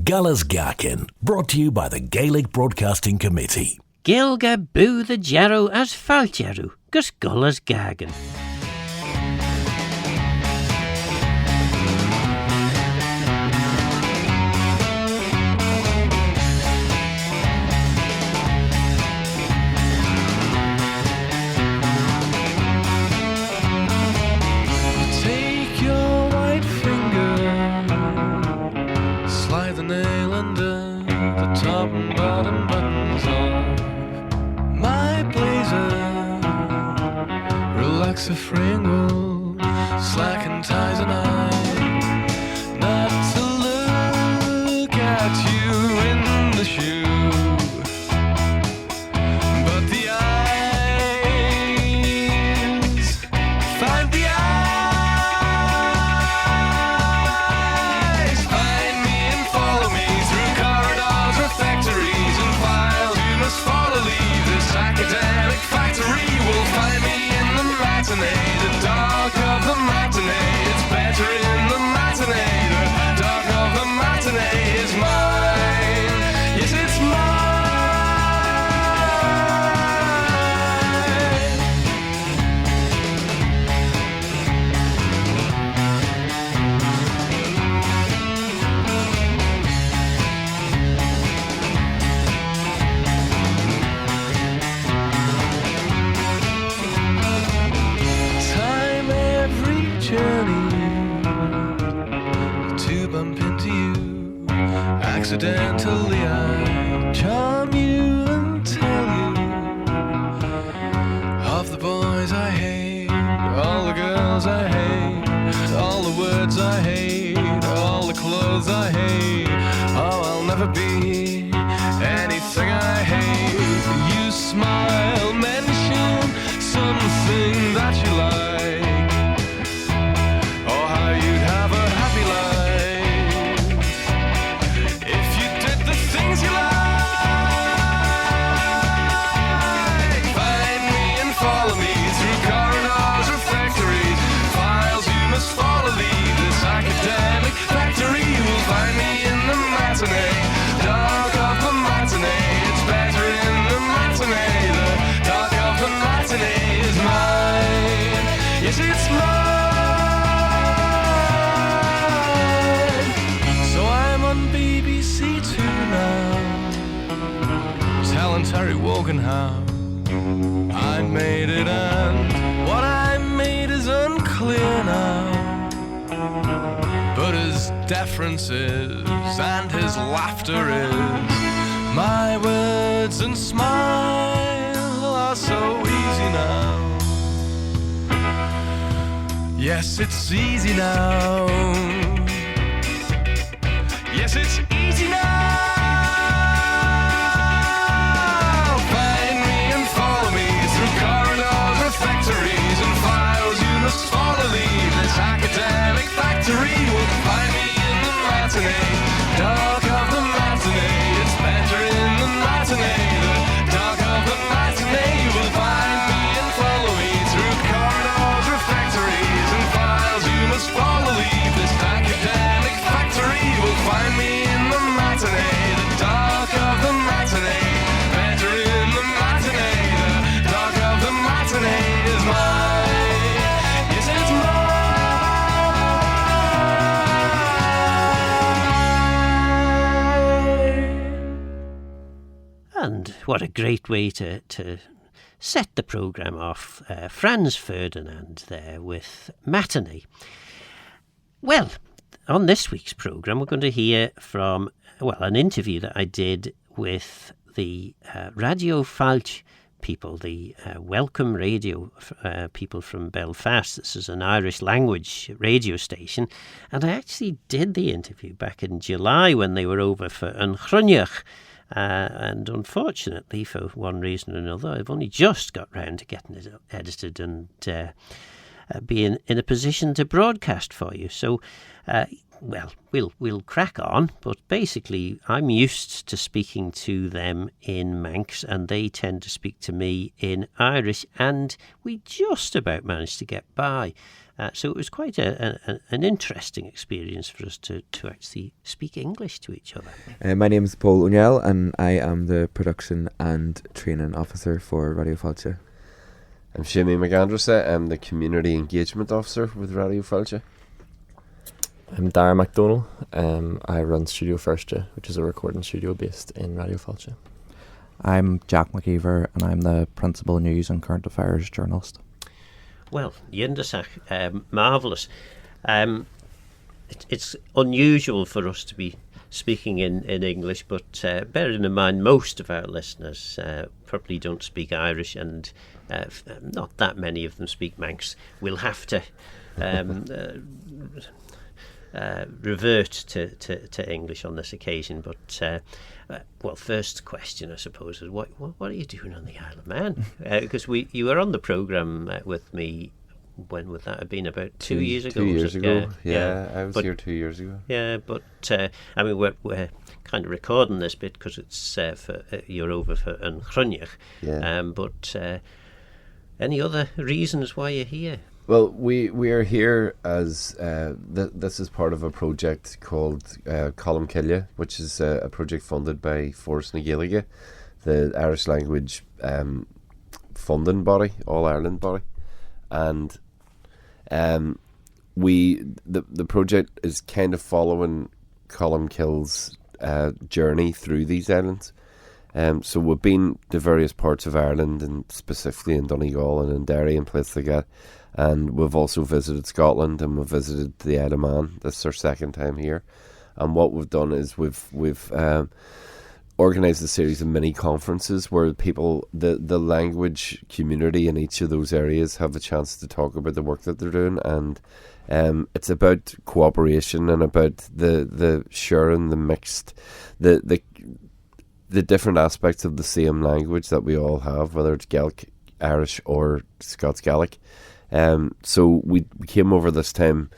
Galas Gaccan, brought to you by the Gaelic Broadcasting Committee. Gaeilge boo the jarrow as Failte gus Goll as Gaccan. Top and bottom buttons off my blazer. Relax a fringle, slacken ties and I not to look at you in the shoe, but the eyes find the eyes find me and follow me through corridors or factories and files. You must follow, leave this academic factory. Will find me in the matinee, the dark of the matinee. It's better in the matinee, the dark of the matinee is mine. Yes, it's mine. Time every journey to bump into you. Accidentally I charm you and tell you of the boys I hate, all the girls I hate, all the words I hate, all the clothes I hate. Oh, I'll never be anything I hate. You smile, mention something that you like, or how you'd have a happy life if you did the things you like. Find me and follow me through corridors or factories, files you must follow, leave this academic factory. You will find me in the matinee, dark of the matinee. It's better in the matinee, the dark of the matinee is mine. Yes, it's mine. So I'm on BBC Two now, telling Terry Wogan how I made it, and what I made is unclear now. But his deference is, and his laughter is, my words and smile are so easy now. Yes, it's easy now. Yes, it's easy now. Find me and follow me through corridors or factories and files you must follow, leave this academic factory. Will find me in the matinee, dark of the matinee. It's better in the matinee, the dark of the matinee. You will find me and follow me through corridors or factories and files you must follow, leave this academic factory. You will find me in the matinee, the dark of the matinee. Better in the matinee, the dark of the matinee is mine. Yes, it's mine. And what a great way to set the programme off. Franz Ferdinand there with Matinee. Well, on this week's programme we're going to hear from, well, an interview that I did with the Radio Failte people, the Welcome Radio people from Belfast. This is an Irish language radio station, and I actually did the interview back in July when they were over for Yn Chruinnaght. And unfortunately, for one reason or another, I've only just got round to getting it edited and being in a position to broadcast for you. So, well, we'll crack on. But basically, I'm used to speaking to them in Manx, and they tend to speak to me in Irish, and we just about managed to get by. So it was quite an interesting experience for us to actually speak English to each other. My name is Paul O'Neill, and I am the production and training officer for Radio Failte. I'm Shimmy McAndersa. I'm the community engagement officer with Radio Failte. I'm Darren MacDonald. I run Studio Failte, which is a recording studio based in Radio Failte. I'm Jack McKeever, and I'm the principal news and current affairs journalist. Well, Yindasach, marvellous. It's unusual for us to be speaking in English, but bearing in mind most of our listeners probably don't speak Irish, and not that many of them speak Manx. We'll have to revert to English on this occasion, but well, first question I suppose is what are you doing on the Isle of Man? Because you were on the programme with me. When would that have been? About 2 years ago? 2 years ago, yeah. I was but, here 2 years ago. Yeah, but I mean we're kind of recording this bit because it's you're over for Yn Chruinnaght. Yeah. But any other reasons why you're here? Well, we are here as this is part of a project called Gaeilge, which is a project funded by Fórsa na Gaeilge, the Irish language funding body, All Ireland body, and the project is kind of following Gaeilge's journey through these islands. So we've been to various parts of Ireland, and specifically in Donegal and in Derry and places like that. And we've also visited Scotland, and we've visited the Isle of Man. This is our second time here. And what we've done is we've organised a series of mini conferences where people, the language community in each of those areas, have a chance to talk about the work that they're doing. And it's about cooperation and about the sharing, the mixed, the different aspects of the same language that we all have, whether it's Gaelic, Irish or Scots Gaelic. So we came over this time.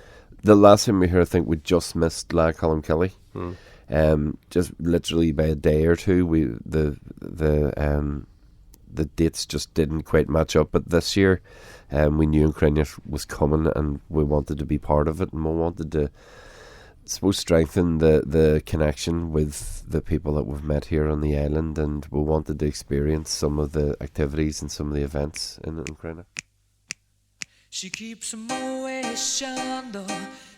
The last time we were here, I think we just missed La Gaeilge. Just literally by a day or two. The dates just didn't quite match up. But this year, we knew Yn Chruinnaght was coming, and we wanted to be part of it, and we wanted to, I suppose, strengthen the connection with the people that we've met here on the island, and we wanted to experience some of the activities and some of the events in Yn Chruinnaght. She keeps a Moet Chandon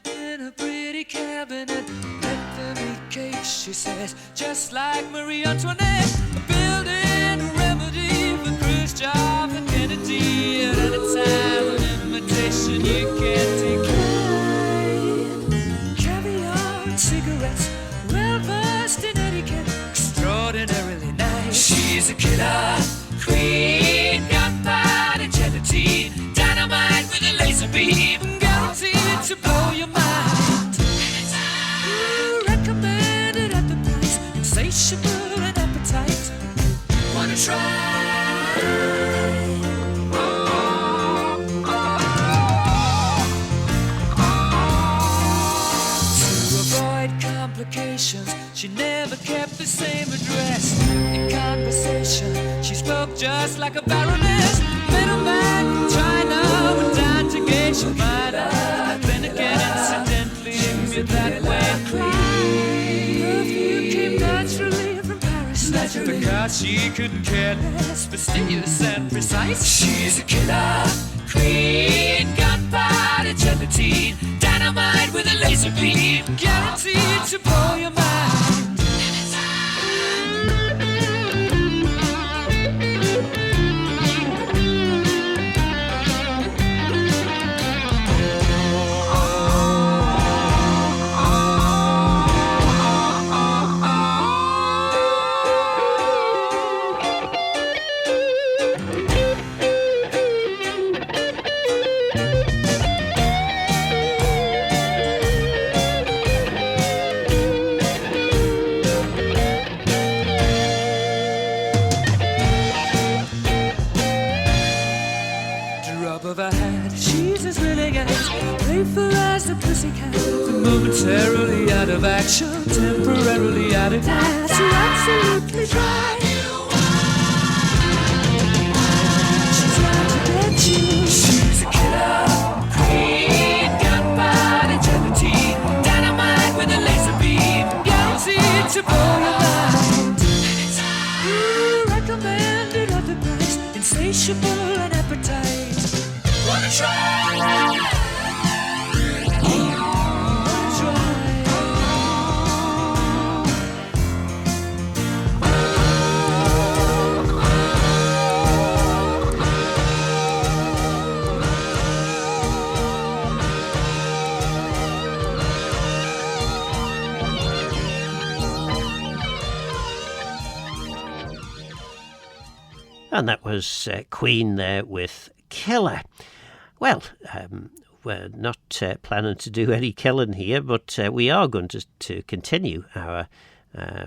in a pretty cabinet. Let them eat cake, she says, just like Marie Antoinette. Building a remedy for Khrushchev and Kennedy. At any time, an invitation you can't decline. Caviar and cigarettes, well versed in etiquette, extraordinarily nice. She's a killer queen, gunpowder and gelatine. Dynamite with a laser beam, guaranteed to blow your mind. Recommended at the price, insatiable and appetite. Wanna try? To avoid complications, she never kept the same address. In conversation, she spoke just like a baroness. Middleman from China went down to Gaeilge Minor. Then again, incidentally, me that way. Perfume came naturally from Paris, because she couldn't care less, fastidious and precise. She's a killer queen, gunpowder gelatine, dynamite with a laser beam, guaranteed to blow your mind. Momentarily out of action, temporarily out of gas. You're absolutely dry. She's out to get you. She's a killer queen. to blow your mind. Recommended at the price, insatiable and appetite. Wanna try? And that was Queen there with Killer. Well, we're not planning to do any killing here, but we are going to continue our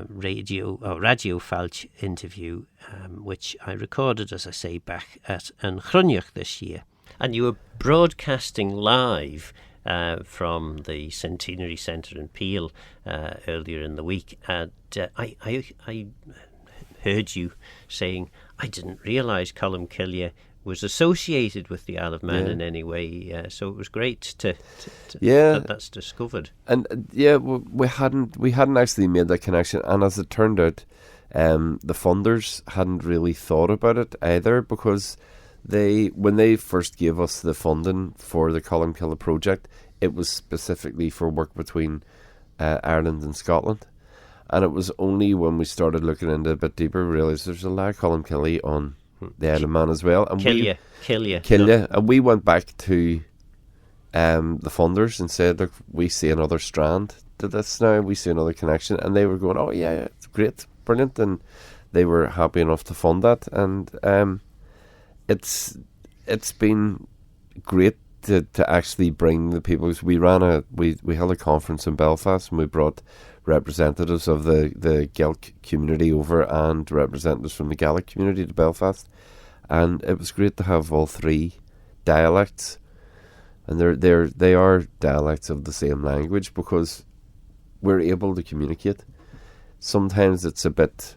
Radio Failte interview, which I recorded, as I say, back at Yn Chruinnaght this year. And you were broadcasting live from the Centenary Centre in Peel earlier in the week, and I heard you saying, I didn't realise Colm Killia was associated with the Isle of Man in any way, so it was great to that that's discovered. And we hadn't actually made that connection, and as it turned out, the funders hadn't really thought about it either, because when they first gave us the funding for the Colm Killia project, it was specifically for work between Ireland and Scotland. And it was only when we started looking into it a bit deeper, we realised there's a lot of Colm Killia on the Isle of Man as well. And Killia. No. And we went back to the funders and said, look, we see another strand to this now. We see another connection. And they were going, oh, yeah, it's great, brilliant. And they were happy enough to fund that. And it's been great to actually bring the people. We held a conference in Belfast, and we brought representatives of the Gaelic community over and representatives from the Gaelic community to Belfast, and it was great to have all three dialects, and they are dialects of the same language, because we're able to communicate. Sometimes it's a bit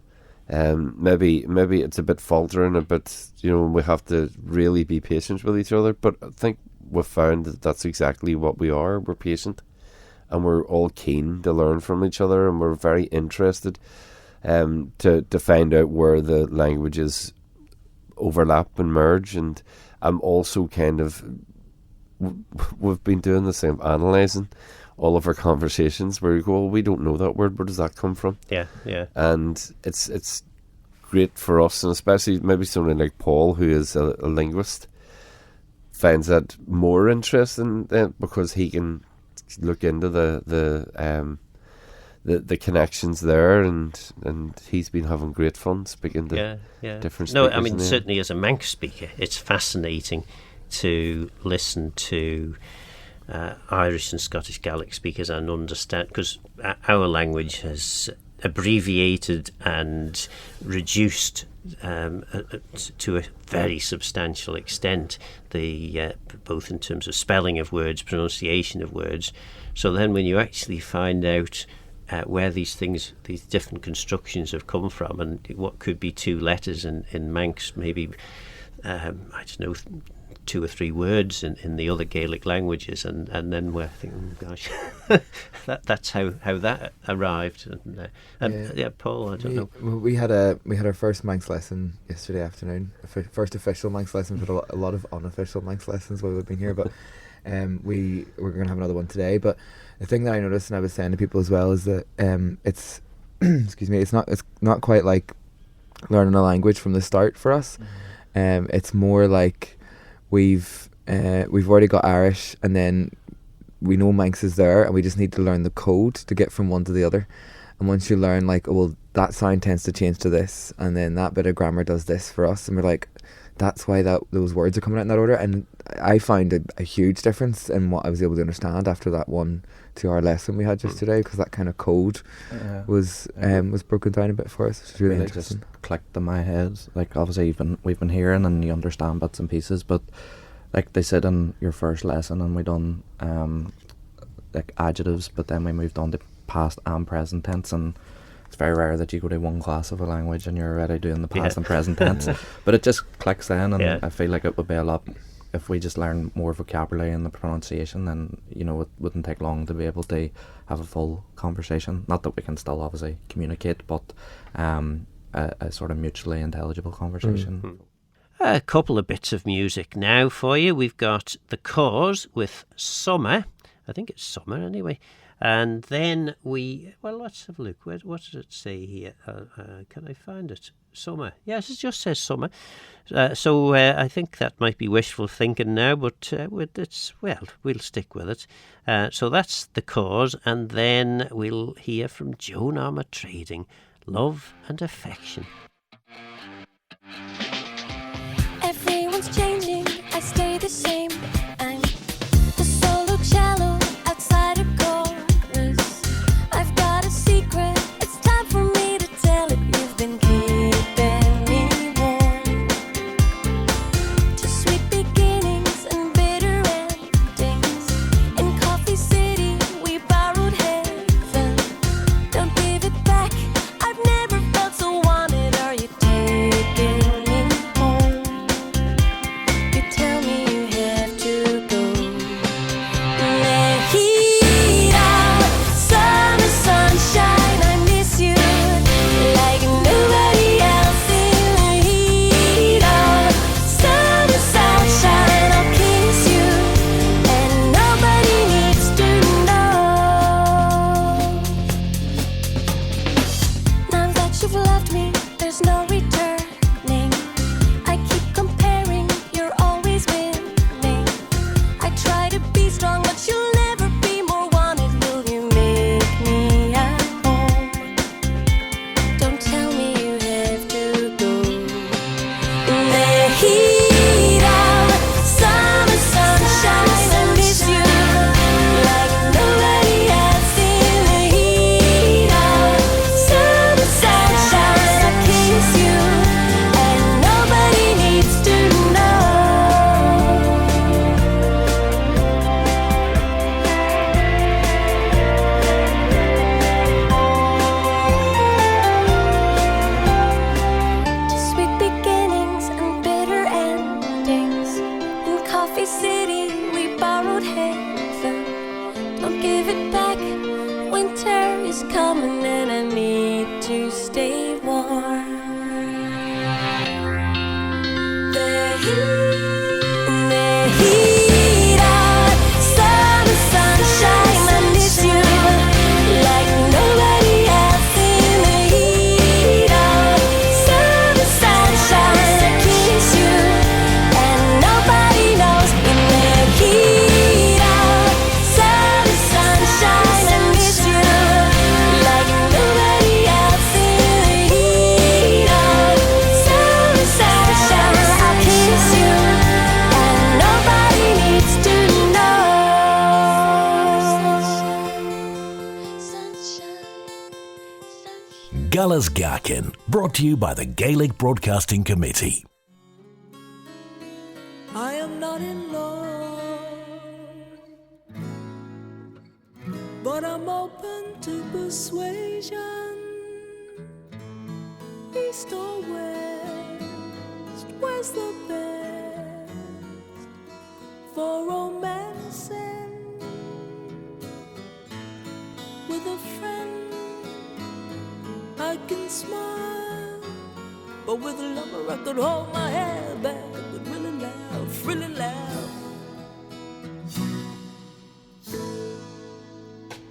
maybe it's a bit faltering, a bit, we have to really be patient with each other, but I think we've found that that's exactly what we are. We're patient, and we're all keen to learn from each other, and we're very interested to find out where the languages overlap and merge. And I'm also we've been doing the same, analysing all of our conversations, where we go, well, we don't know that word, where does that come from? Yeah. And it's great for us, and especially maybe someone like Paul, who is a linguist, finds that more interesting because he can look into the connections there, and he's been having great fun speaking to different speakers. No, I mean, certainly as a Manx speaker, it's fascinating to listen to Irish and Scottish Gaelic speakers and understand, because our language has abbreviated and reduced to a very substantial extent, both in terms of spelling of words, pronunciation of words. So then when you actually find out where these different constructions have come from, and what could be two letters in Manx, maybe I don't know, 2 or 3 words in the other Gaelic languages, and then we're thinking, gosh, that's how that arrived. And Paul, I don't know. We had our first Manx lesson yesterday afternoon, first official Manx lesson. We've had a lot of unofficial Manx lessons while we've been here, but we're going to have another one today. But the thing that I noticed, and I was saying to people as well, is that it's excuse me, it's not quite like learning a language from the start for us. It's more like we've already got Irish, and then we know Manx is there, and we just need to learn the code to get from one to the other. And once you learn, like, that sound tends to change to this, and then that bit of grammar does this for us, and we're like, that's why those words are coming out in that order. And I find a huge difference in what I was able to understand after that 1-2 hour lesson we had just today, because that kind of code was broken down a bit for us. It's really interesting. Just clicked in my head. Like, obviously we've been hearing and you understand bits and pieces, but like they said in your first lesson, and we done like adjectives, but then we moved on to past and present tense, and it's very rare that you go to one class of a language and you're already doing the past and present tense. But it just clicks then, and I feel like it would be a lot if we just learn more vocabulary and the pronunciation, then it wouldn't take long to be able to have a full conversation. Not that we can still obviously communicate, but a sort of mutually intelligible conversation. A couple of bits of music now for you. We've got The Cause with Summer. I think it's Summer anyway. And then let's have a look. What does it say here? Can I find it? Summer. Yes, it just says Summer. So I think that might be wishful thinking now, but we'll stick with it. So that's The Cause, and then we'll hear from Joan Armour Trading, Love and Affection. Everyone's changing, I stay the same. I'm the solo cello outside a chorus. I've got a secret, it's time for me to tell it. You've been keeping me warm. To sweet beginnings and bitter endings. In Coffee City, we borrowed heaven. Don't give it back, I've never felt so wanted. Are you taking me home? You tell me you have to go. Mejida, summer sunshine, I miss you like nobody else in the heat of summer sunshine. I'll kiss you, and nobody needs to know. Now that you've left me, there's no returning. I keep comparing, you're always winning. I try to be strong, but you'll never be more wanted. Will you make me at home? Don't tell me you have to go. Mejida, summer sunshine, I miss you like nobody else in the heat of summer sunshine. I kiss you, and nobody needs to know. To sweet beginnings and bitter endings. In Coffee City, we borrowed heaven. Don't give it back. Winter is coming, and I need to stay warm. Mejida, summer sunshine, I miss you like nobody else in the heat of summer sunshine. I kiss you, and nobody knows. Mejida, summer sunshine, I miss you like nobody else in the heat of summer sunshine. I kiss you, and nobody needs to know. Guller's Gaccan, brought to you by the Gaelic Broadcasting Committee. I am not in love, but I'm open to persuasion. East or west, where's the best for romancing with a friend? I can smile, but with a lover I could hold my head back. I could really laugh, really laugh.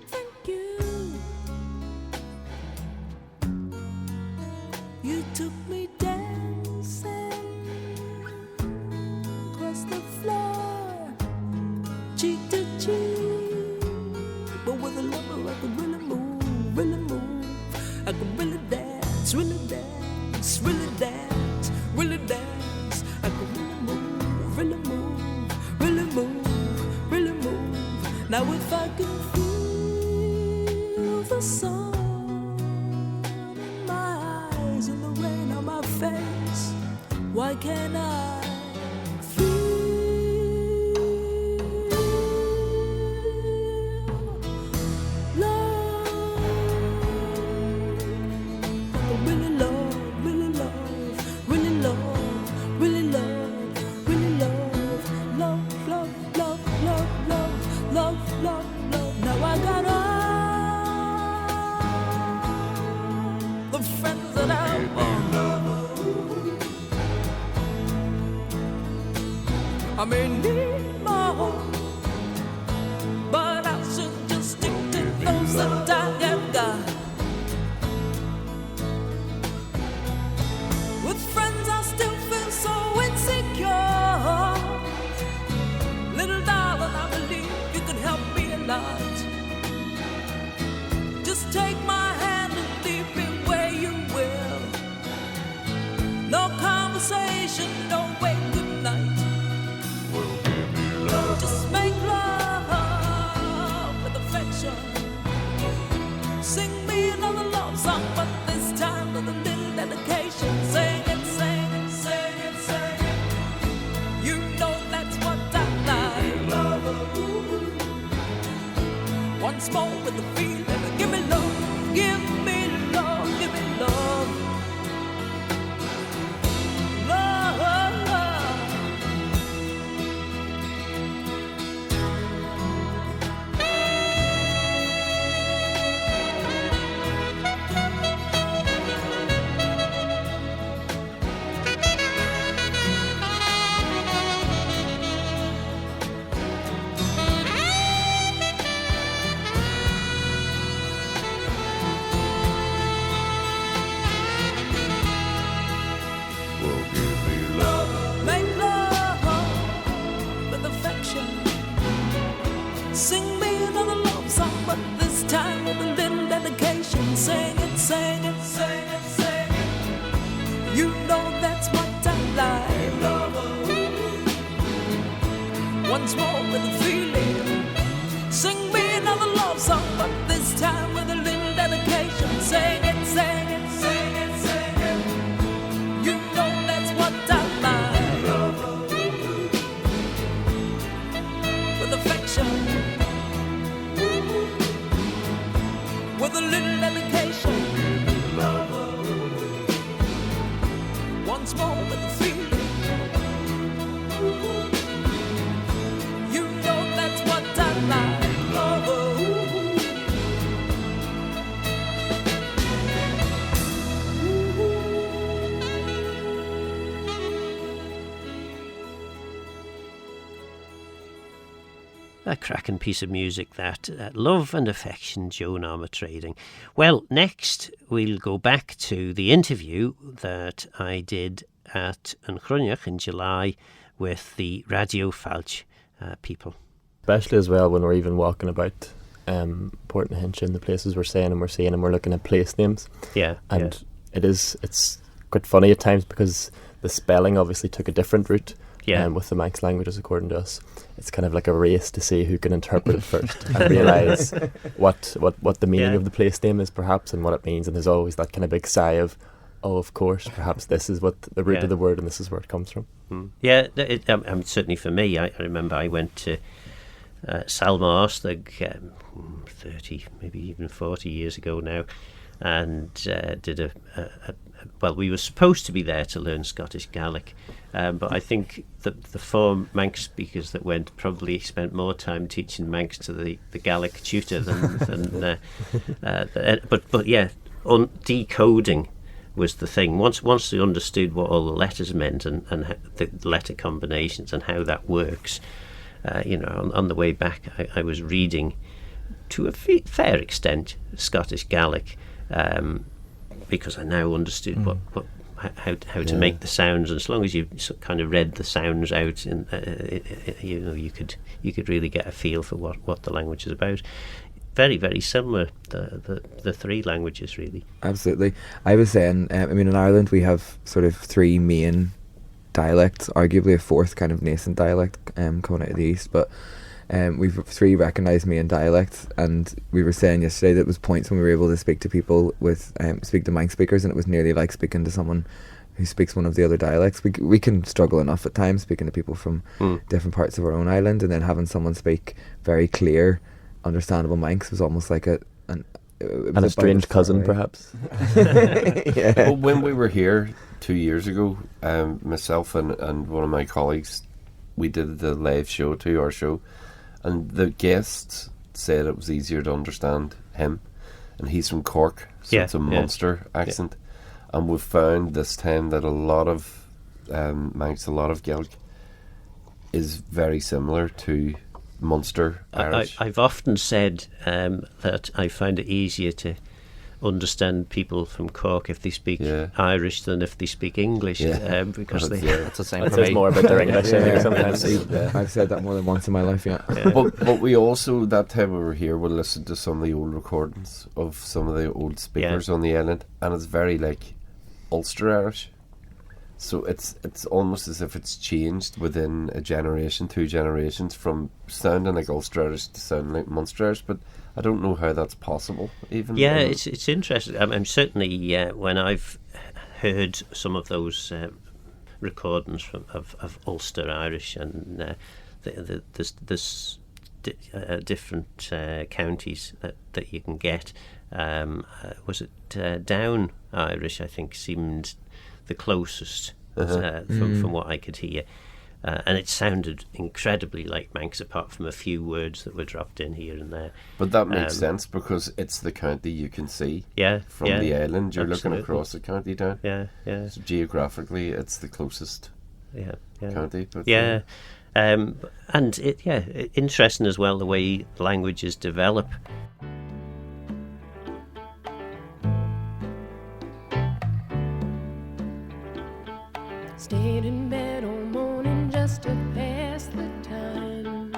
Thank you. You took me dancing across the floor, cheek to cheek. But with a lover I could really move, really move. I could really dance, really dance, really dance, really dance. I could really move, really move, really move, really move. Now if I can feel the sun in my eyes and the rain on my face, why can't I feel love? Really love, really love, really love, really love, really love, I may need more, but I should just stick to those that I have got. With friends I still feel so insecure. Little darling, I believe you can help me a lot. Just take my hand and lead me where you will. No conversation, no wait, good night. Just make love with affection. Sing me another love song, but this time with a little dedication. Sing it, sing it, sing it, sing it. You know that's what I like. Once more with the feeling. Give me love, give me love, give me love. Make love with affection. Sing me another love song, but this time with a little dedication. Sing it, sing it, sing it, sing it. You know that's what I like. Once more with a feeling. Sing me another love song, but this time with a little dedication. Sing it, sing it, sing it, sing it. You know that's what I like. With affection, with a little dedication. Once more with a feeling. You know that's what I like. A cracking piece of music that. Love and Affection, Joan Armour Trading. Well, next we'll go back to the interview that I did at Yn Chruinnaght in July with the Radio Failte people. Especially as well when we're even walking about Port and Hinch and the places we're saying and we're seeing and we're looking at place names. Yeah. And it's quite funny at times because the spelling obviously took a different route. Yeah. With the Manx languages, according to us, it's kind of like a race to see who can interpret it first and realise what the meaning of the place name is, perhaps, and what it means. And there's always that kind of big sigh of, oh, of course, perhaps this is what the root of the word, and this is where it comes from. Yeah, certainly for me, I remember I went to Salmarstig 30, maybe even 40 years ago now, and did well, we were supposed to be there to learn Scottish Gaelic, but I think the four Manx speakers that went probably spent more time teaching Manx to the Gaelic tutor than but yeah, decoding was the thing. Once they understood what all the letters meant and the letter combinations and how that works, on the way back I was reading to a fair extent Scottish Gaelic, because I now understood how to make the sounds, and as long as you kind of read the sounds out, you could really get a feel for what the language is about. Very, very similar, the three languages, really. Absolutely. I was saying, in Ireland we have sort of three main dialects, arguably a fourth kind of nascent dialect coming out of the east, but we've three recognised main dialects, and we were saying yesterday that it was points when we were able to speak to people speak to Manx speakers, and it was nearly like speaking to someone who speaks one of the other dialects. We can struggle enough at times speaking to people from different parts of our own island, and then having someone speak very clear, understandable Manx was almost like a strange cousin, perhaps. Yeah. Well, when we were here 2 years ago, myself and one of my colleagues, we did the live show, 2-hour show, and the guests said it was easier to understand him, and he's from Cork, so it's a Munster accent, and we've found this time that a lot of Manx, a lot of Gaeilge, is very similar to Munster Irish. I've often said that I find it easier to understand people from Cork if they speak Irish than if they speak English, because It's the same It for says me. more about their English, I think, sometimes. I've said that more than once in my life. Yeah. But we also, that time we were here, we'll listen to some of the old recordings of some of the old speakers on the island, and it's very like Ulster Irish. So it's almost as if it's changed within a generation, 2 generations, from sounding like Ulster Irish to sounding like Munster Irish. But I don't know how that's possible. Even it's interesting. I'm certainly when I've heard some of those recordings of Ulster Irish and there's different counties that you can get. Was it Down Irish? I think seemed the closest from what I could hear. And it sounded incredibly like Manx, apart from a few words that were dropped in here and there. But that makes sense because it's the county you can see from the island. You're looking across the county down. So geographically, it's the closest county. But and interesting as well the way languages develop. Stayed in bed all morning just to pass the time.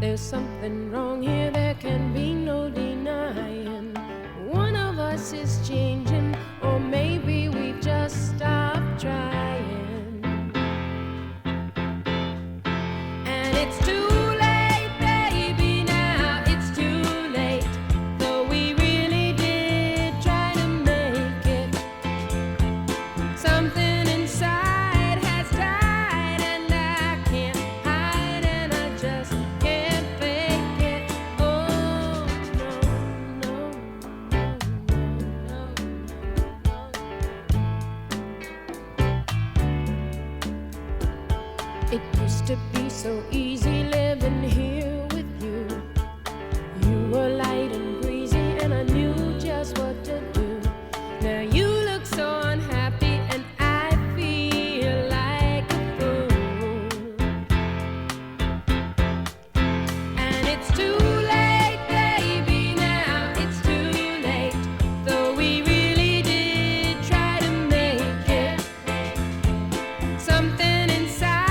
There's something wrong here, there can be no denying. One of us is changing, or maybe we've just stopped trying. And it's too late, baby, now it's too late. Though we really did try to make it. Something inside to be so easy living here with you. You were light and breezy and I knew just what to do. Now you look so unhappy and I feel like a fool. And it's too late, baby, now it's too late. Though we really did try to make it. Something inside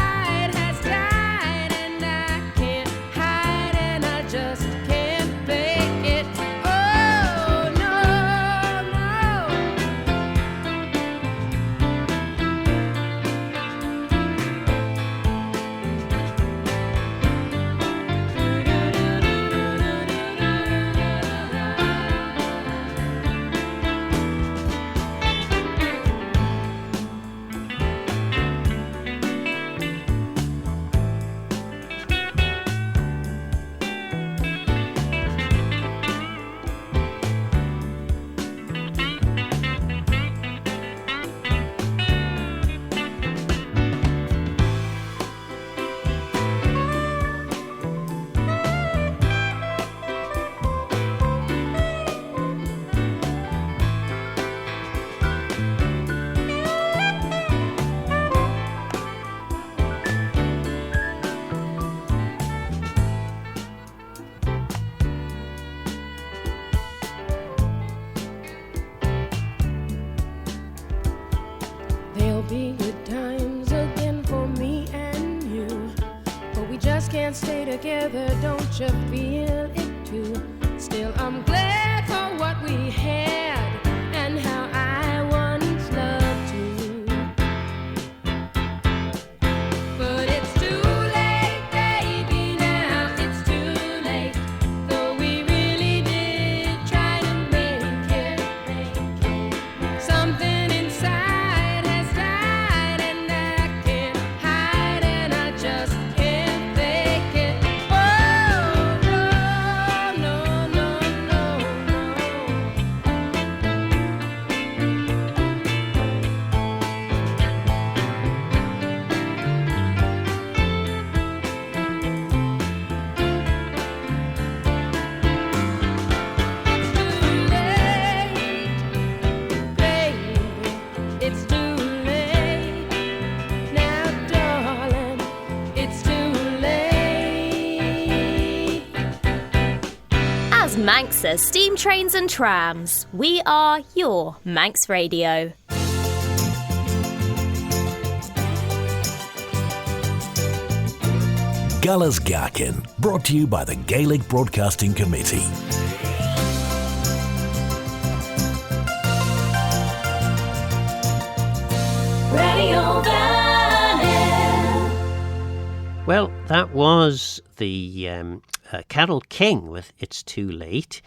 stay together, don't you feel it too? Still, I'm glad for what we had and how I once loved you. But it's too late, baby, now it's too late. Though we really did try to make it. Something inside has died and I can't hide and I just can't fake it. Oh, no, no, no, no, no. Manx's steam trains and trams. We are your Manx Radio. Galas Gaccan, brought to you by the Gaelic Broadcasting Committee. Radio Mannin. Well, that was the Carol King with It's Too Late.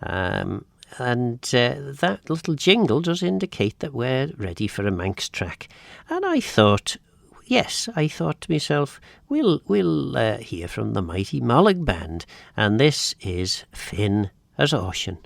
And that little jingle does indicate that we're ready for a Manx track. And I thought to myself, we'll hear from the mighty Mollig Band. And this is Finn as Ocean.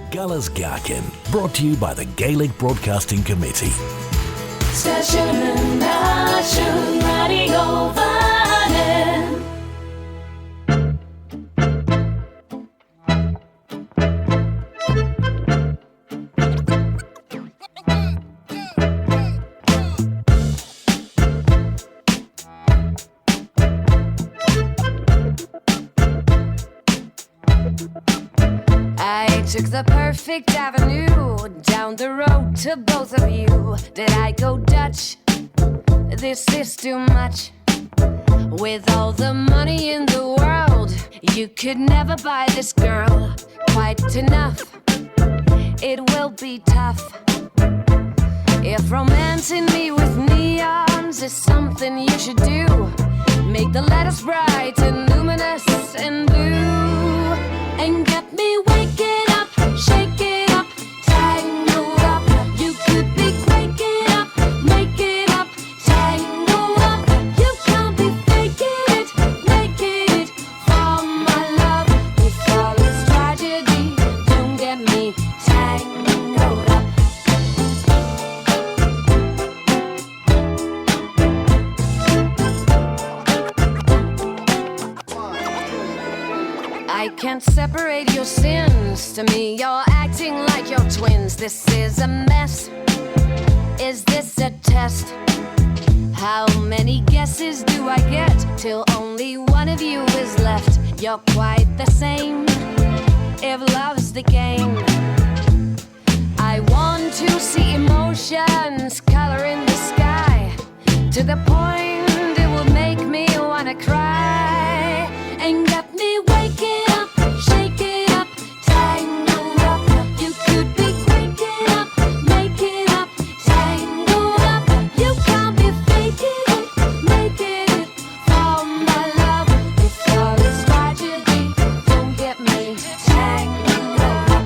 Galas Gaccan, brought to you by the Gaelic Broadcasting Committee. Station and Nation Radio Mannin. I took the perfect avenue down the road to both of you. Did I go Dutch? This is too much. With all the money in the world, you could never buy this girl quite enough. It will be tough. If romancing me with neons is something you should do, make the letters bright and luminous and blue, and get me waking up, shaking up, tying can't separate your sins. To me, you're acting like you're twins. This is a mess. Is this a test? How many guesses do I get till only one of you is left? You're quite the same if love's the game. I want to see emotions color in the sky to the point it will make me wanna cry and get me waking up, shake it up, tangled up. You could be waking up, making up, tangled up. You can't be faking it, making it for my love. If love is tragedy, don't get me tangled up,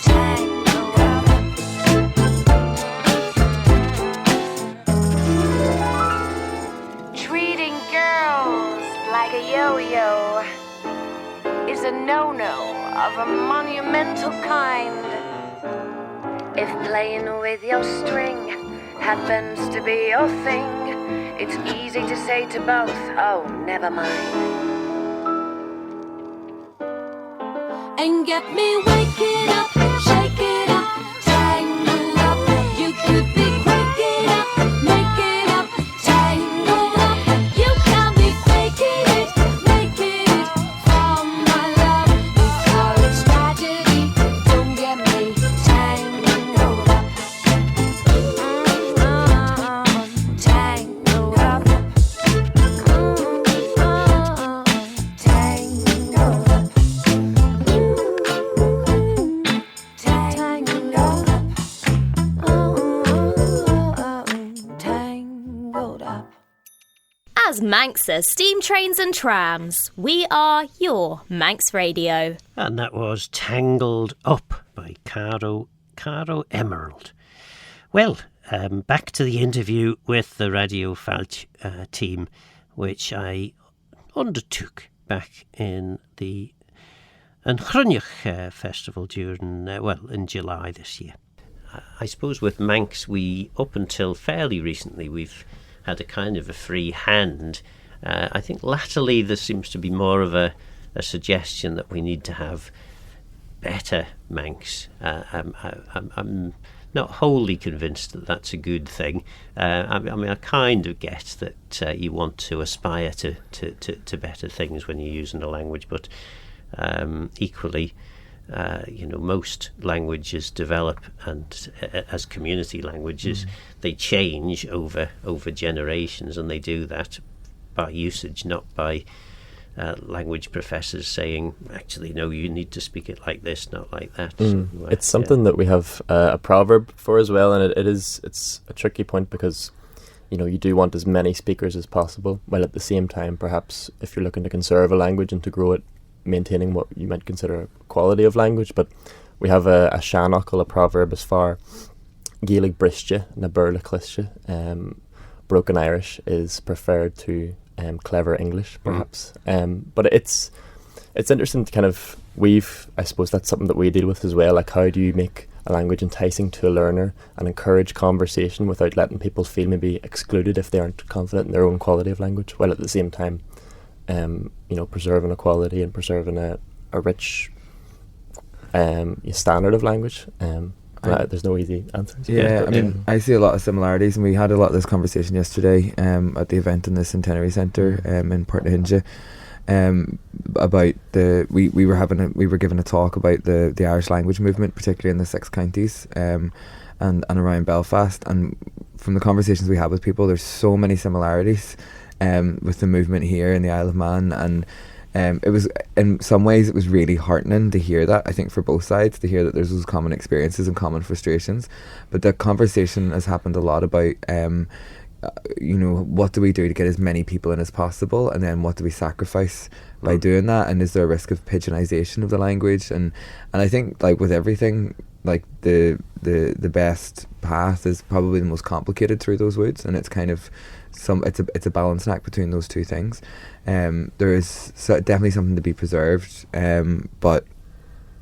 tangled up. Treating girls like a yo-yo is a no-no of a monumental kind. If playing with your string happens to be your thing, it's easy to say to both, oh, never mind. And get me waking up, shake it up, tangled up. You could be waking up, making up, tangled up. You can't be faking it, making it for my love. Because it's tragedy, don't get me tangled up. Tangled up. Tangled up. Tangled up. As Manx's steam trains and trams, we are your Manx Radio. And that was Tangled Up by Caro Emerald. Well, back to the interview with the Radio Failte team, which I undertook back in the Yn Chruinnaght festival during, in July this year. I suppose with Manx, up until fairly recently, we've had a kind of a free hand. I think latterly there seems to be more of a suggestion that we need to have better Manx. I'm not wholly convinced that that's a good thing. I kind of get that you want to aspire to better things when you're using a language, but equally, most languages develop, and as community languages, they change over generations, and they do that by usage, not by language professors saying, actually, no, you need to speak it like this, not like that. So, it's something that we have a proverb for as well, and it's a tricky point because you do want as many speakers as possible, while at the same time, perhaps if you're looking to conserve a language and to grow it, maintaining what you might consider a quality of language. But we have a seanachal, a proverb as far Gaelic briste na ry-chlashtyn. Broken Irish is preferred to clever English, perhaps. But it's interesting to kind of I suppose that's something that we deal with as well. Like, how do you make a language enticing to a learner and encourage conversation without letting people feel maybe excluded if they aren't confident in their own quality of language, while at the same time preserving a quality and preserving a rich standard of language. There's no easy answers. Yeah, I see a lot of similarities, and we had a lot of this conversation yesterday at the event in the Centenary Centre in Portnahinja, about we were given a talk about the Irish language movement, particularly in the 6 counties and around Belfast. And from the conversations we had with people, there's so many similarities with the movement here in the Isle of Man, and it was, in some ways, it was really heartening to hear that. I think for both sides, to hear that there's those common experiences and common frustrations. But the conversation has happened a lot about what do we do to get as many people in as possible, and then what do we sacrifice by doing that, and is there a risk of pigeonization of the language? And I think, like with everything, like the best path is probably the most complicated through those woods, and it's kind of it's a balancing act between those two things. There is definitely something to be preserved, but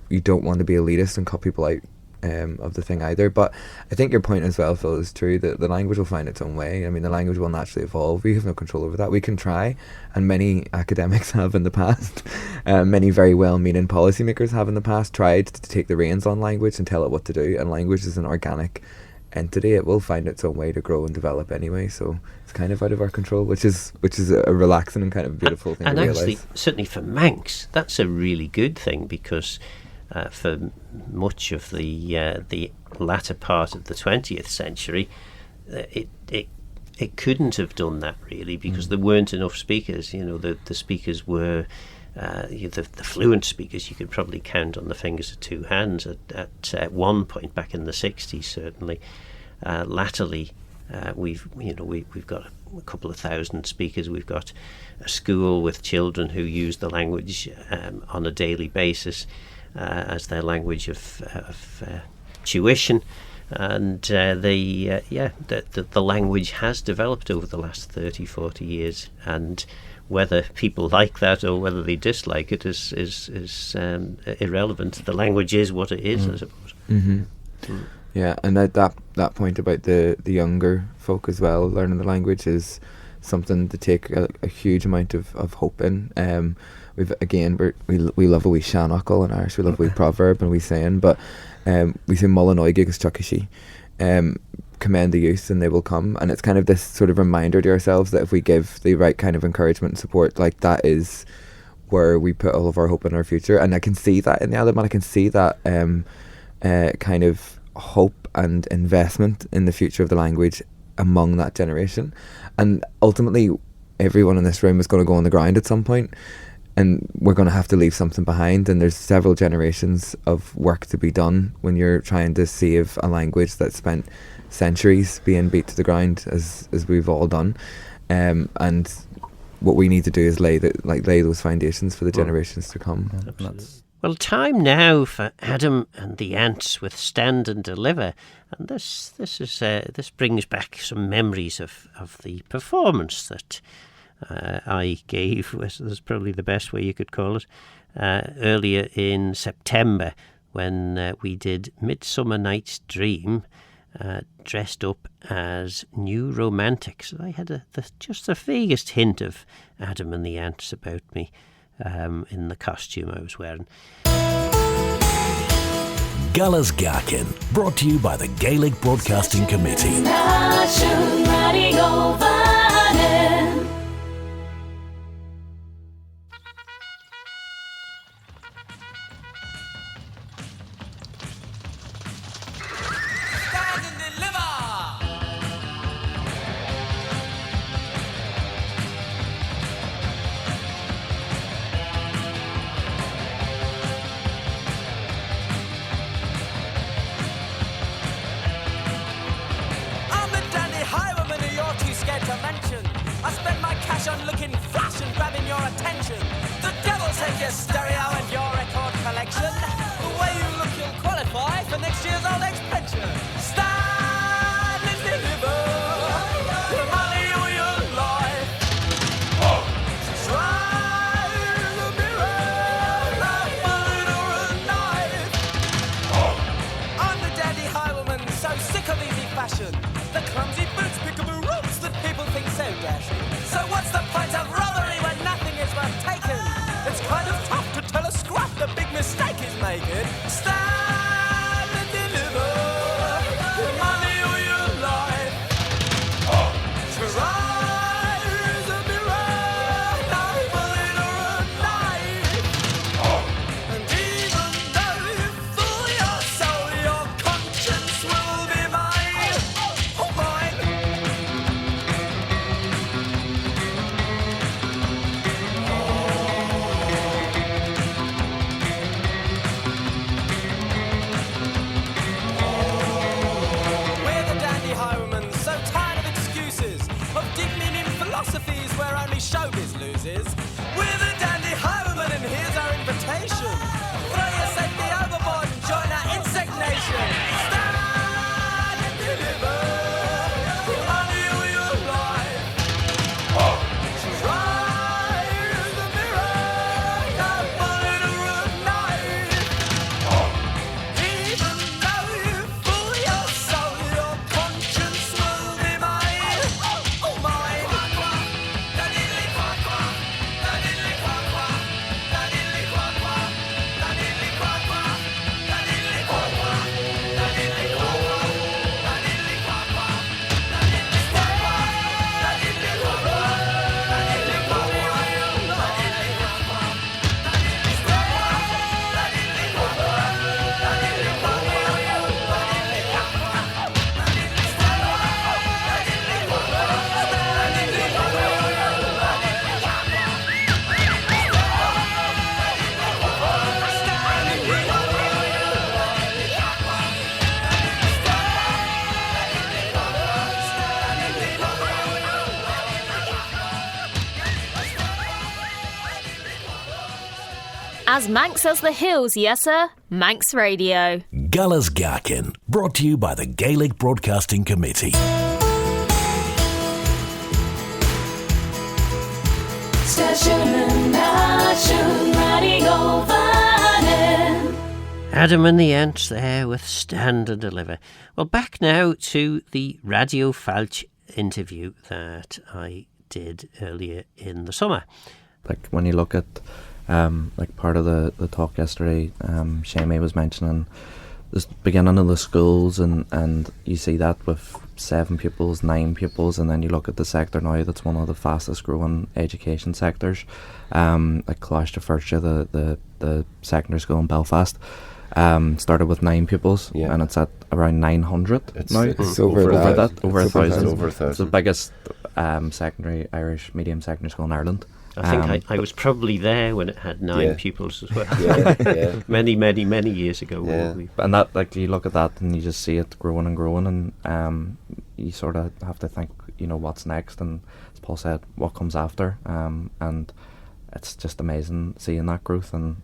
you don't want to be elitist and cut people out of the thing either. But I think your point as well, Phil, is true, that the language will find its own way. I mean, the language will naturally evolve. We have no control over that. We can try, and many academics have in the past. Many very well-meaning policymakers have in the past tried to take the reins on language and tell it what to do, and language is an organic entity. It will find its own way to grow and develop anyway, so it's kind of out of our control, which is a relaxing and kind of beautiful thing and to actually, realise. certainly for Manx, that's a really good thing, because for much of the latter part of the 20th century, it couldn't have done that really, because there weren't enough speakers. You know, the speakers were the fluent speakers you could probably count on the fingers of two hands at one point back in the 60s, certainly. Latterly, we've got a couple of thousand speakers. We've got a school with children who use the language on a daily basis as their language of tuition, and the language has developed over the last 30-40 years, and whether people like that or whether they dislike it is irrelevant. The language is what it is, I suppose. Mm-hmm. Yeah, and that point about the younger folk as well learning the language is something to take a huge amount of hope in. We love a wee seanachal in Irish. We love a wee proverb and a wee saying, but we say Mulla Noige agus Tuckashi, commend the youth and they will come. And it's kind of this sort of reminder to ourselves that if we give the right kind of encouragement and support, like, that is where we put all of our hope in our future. And I can see that in the other man. I can see that kind of hope and investment in the future of the language among that generation. And ultimately, everyone in this room is going to go on the ground at some point, and we're going to have to leave something behind. And there's several generations of work to be done when you're trying to save a language that spent centuries being beat to the ground, as we've all done. And what we need to do is lay those foundations for the generations to come. Well, time now for Adam and the Ants with Stand and Deliver, and this brings back some memories of the performance that I gave. That's probably the best way you could call it. Earlier in September, when we did Midsummer Night's Dream, dressed up as New Romantics. I had just the vaguest hint of Adam and the Ants about me in the costume I was wearing. Galas Gaccan, brought to you by the Gaelic Broadcasting Committee. As Manx as the hills, yes sir. Manx Radio. Galas Gaccan, brought to you by the Gaelic Broadcasting Committee. Adam and the Ants there with Stand and Deliver. Well, back now to the Radio Failte interview that I did earlier in the summer. Like when you look at like part of the talk yesterday, Shamie was mentioning the beginning of the schools, and you see that with 7 pupils, 9 pupils, and then you look at the sector now, that's one of the fastest growing education sectors. Like Failte, the secondary school in Belfast, started with 9 pupils, and it's at around 900 now. It's over 1,000. It's the biggest secondary Irish medium secondary school in Ireland. I think I was probably there when it had 9 pupils as well. Many years ago. Yeah. And that, like, you look at that and you just see it growing and growing, and you sort of have to think, you know, what's next, and as Paul said, what comes after, and it's just amazing seeing that growth, and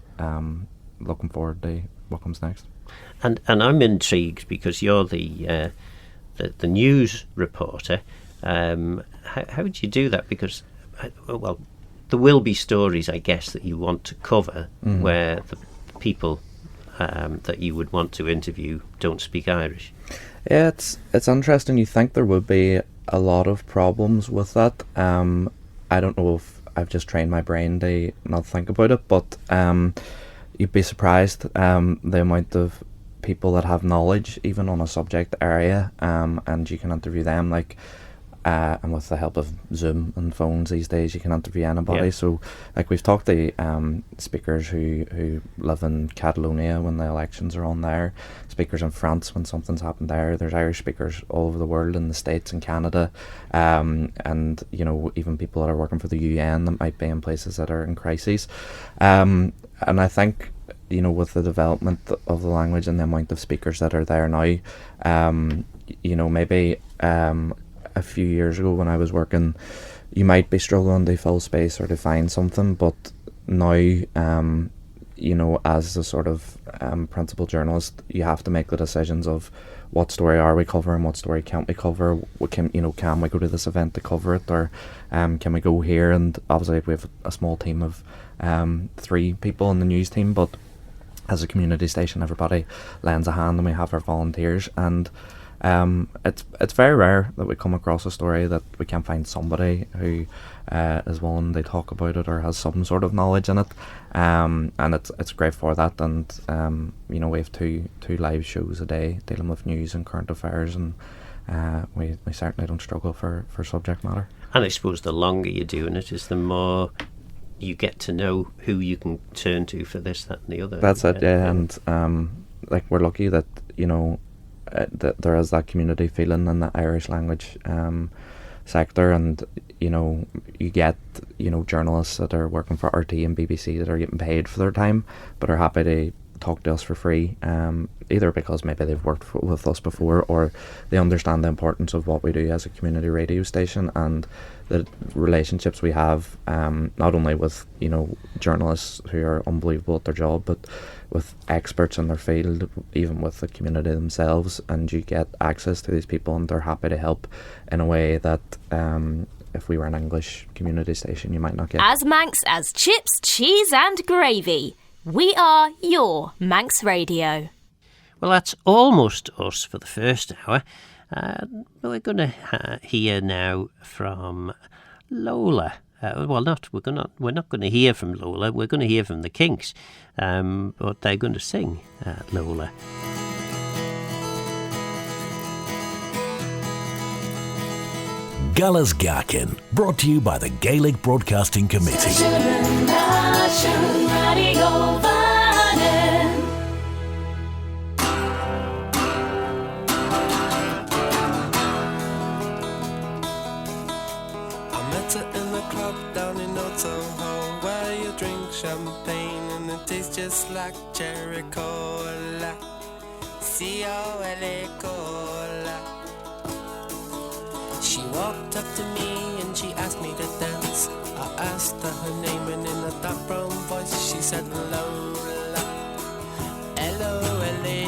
looking forward to what comes next. And I'm intrigued because you're the news reporter. How do you do that? Because well, there will be stories, I guess, that you want to cover where the people that you would want to interview don't speak Irish. Yeah, it's interesting. You think there would be a lot of problems with that. I don't know if I've just trained my brain to not think about it, but you'd be surprised the amount of people that have knowledge even on a subject area, and you can interview them, like, and with the help of Zoom and phones these days, you can interview anybody. So, like, we've talked to speakers who live in Catalonia when the elections are on there, speakers in France when something's happened there. There's Irish speakers all over the world, in the States and Canada, and, you know, even people that are working for the UN that might be in places that are in crises. And I think, you know, with the development of the language and the amount of speakers that are there now, you know, maybe a few years ago when I was working, you might be struggling to fill space or to find something, but now, you know, as a sort of principal journalist, you have to make the decisions of what story are we covering, what story can't we cover, can we go to this event to cover it, or can we go here? And obviously we have a small team of 3 people in the news team, but as a community station, everybody lends a hand, and we have our volunteers, and it's very rare that we come across a story that we can find somebody who is willing to talk about it or has some sort of knowledge in it, and it's great for that. And you know, we have two live shows a day dealing with news and current affairs, and we certainly don't struggle for subject matter. And I suppose the longer you're doing it is the more you get to know who you can turn to for this, that and the other. That's it, yeah. And like, we're lucky that, you know, that there is that community feeling in the Irish language sector, and, you know, you get, you know, journalists that are working for RT and BBC that are getting paid for their time but are happy to talk to us for free, either because maybe they've worked with us before, or they understand the importance of what we do as a community radio station, and the relationships we have, not only with, you know, journalists who are unbelievable at their job, but with experts in their field, even with the community themselves, and you get access to these people, and they're happy to help in a way that if we were an English community station, you might not get. As Manx as chips, cheese and gravy. We are your Manx Radio. Well, that's almost us for the first hour. We're going to hear now from Lola. We're not going to hear from Lola. We're going to hear from the Kinks, but they're going to sing Lola. Galas Gaccan, brought to you by the Gaelic Broadcasting Committee. Champagne and it tastes just like cherry cola. C-O-L-A cola. She walked up to me and when she asked me to dance. I asked her her name and in a dark brown voice she said Lola. Hello, hello,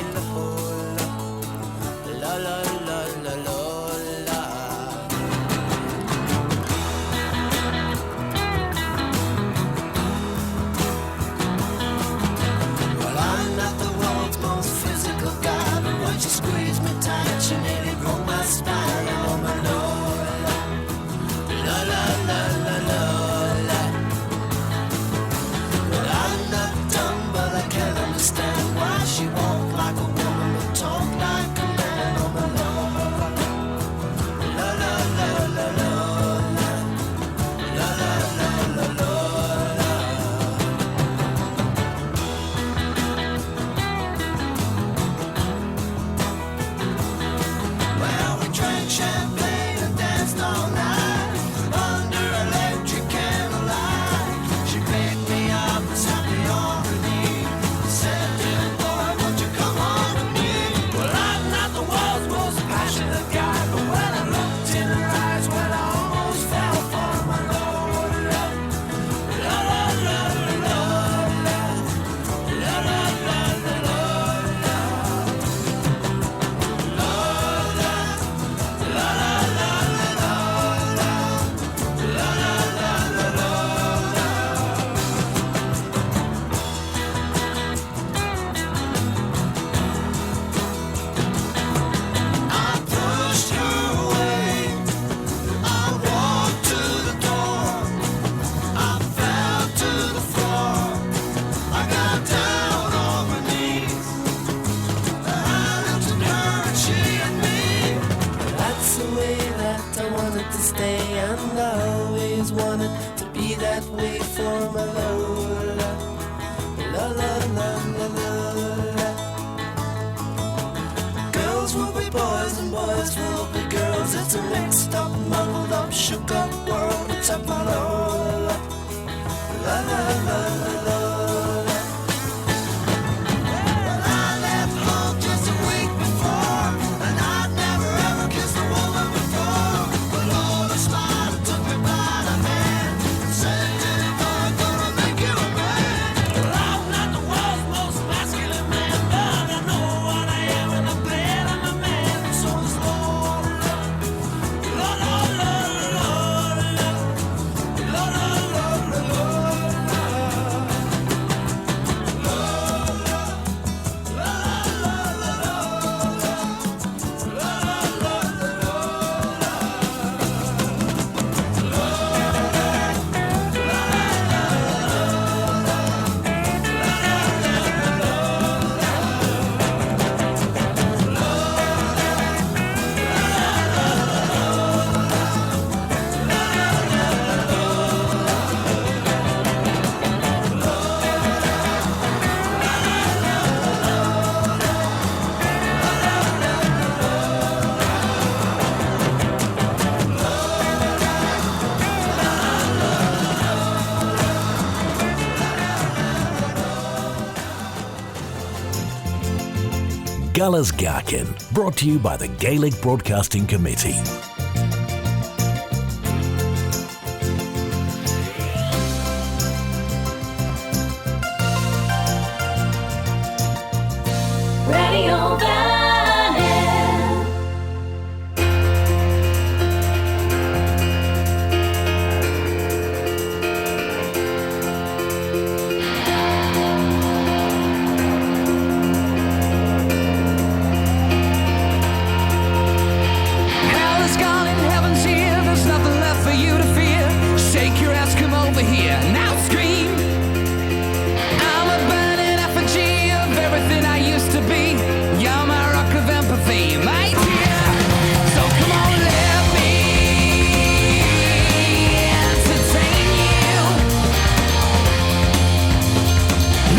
la la la la la. Well, I'm not the world's most physical guy, but when she squeezed me tight, she nearly broke my spine. Oh my Lola, la la la la la la. Well, I'm not dumb, but I can't understand why she walked like a woman but talked like a man. Oh my Lola, la la la la la la, la la la la la la. Well, we drank champagne and danced all night under electric candlelight. She picked me up and sat me on her knee, said, "Dear boy, won't you come on to me?" Well, I'm not the world's most passionate guy, but when I looked in her eyes, well, I almost fell for my Lola. La la la la la la, la la la la la la. I pushed her away. I walked to the door. I fell to the floor. I got down on my knees. I looked at her and she at me. That's the way that I wanted to stay, and I always wanted to be that way for my Lola. La la la la la la. Girls will be boys and boys will be girls. It's a mixed up, muddled up, shook up world. It's up my Lola. La la la la la la. Well, I left home just a week before, and I'd never ever kissed a woman before. But Lola smiled and took me by the hand and said, "Dear boy, I'm gonna make you a man." Well, I'm not the world's most masculine man, but I know what I am, and I'm glad I'm a man. So is Lola. La la la la la, la la la la la. Galas Gaccan, brought to you by the Gaelic Broadcasting Committee. Radio Mannin. Hell is gone and heaven's here. There's nothing left for you to fear. Shake your ass, come over here. Now scream. I'm a burning effigy of everything I used to be. You're my rock of empathy, my dear. So come on, let me entertain you.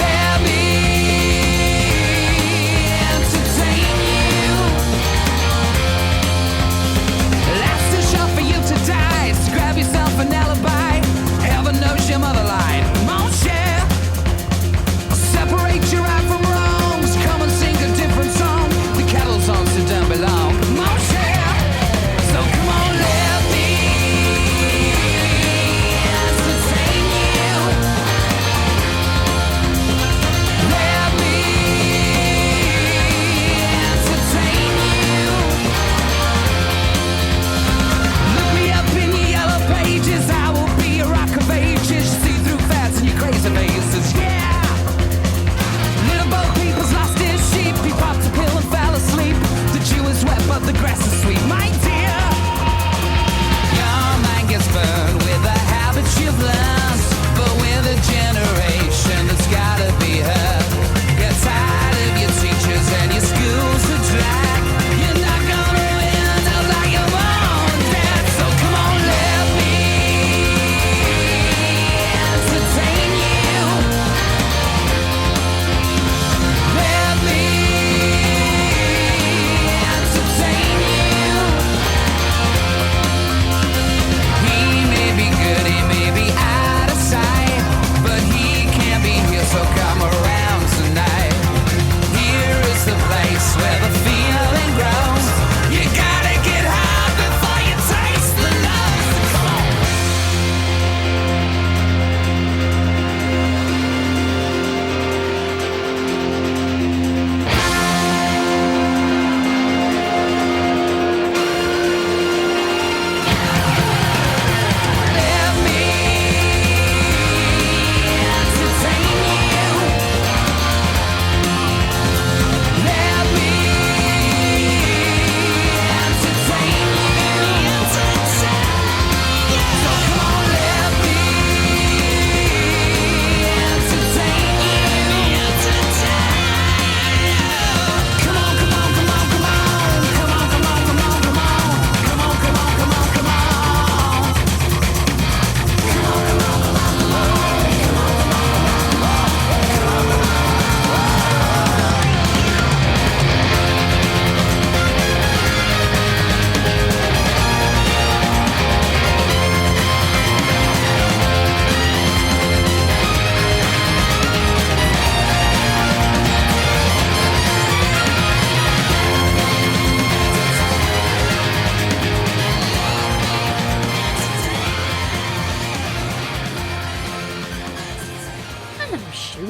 Let me entertain you. Life's too short for you to die. So grab yourself an alibi. Heaven knows your mother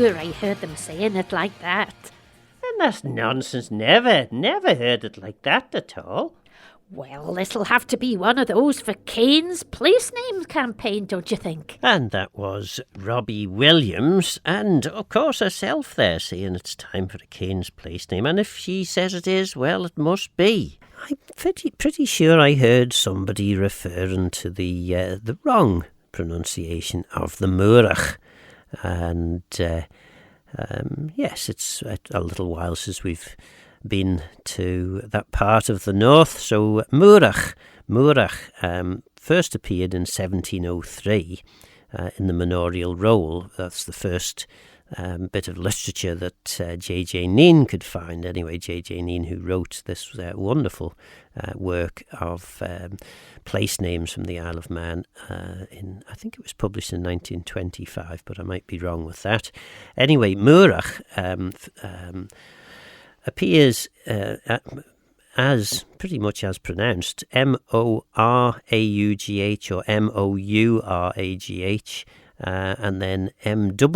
older, I heard them saying it like that. And that's nonsense. Never heard it like that at all. Well, this'll have to be one of those for Kane's place name campaign, don't you think? And that was Robbie Williams, and of course herself there, saying it's time for a Kane's place name. And if she says it is, well, it must be. I'm pretty sure I heard somebody referring to the wrong pronunciation of the Muirach. And yes, it's a little while since we've been to that part of the north. So Muirach first appeared in 1703 in the manorial roll. That's the first bit of literature that J.J. Neen could find. Anyway, J.J. Neen, who wrote this wonderful work of place names from the Isle of Man I think it was published in 1925, but I might be wrong with that. Anyway, Muirach appears as pretty much as pronounced Moraugh or Mouragh, and then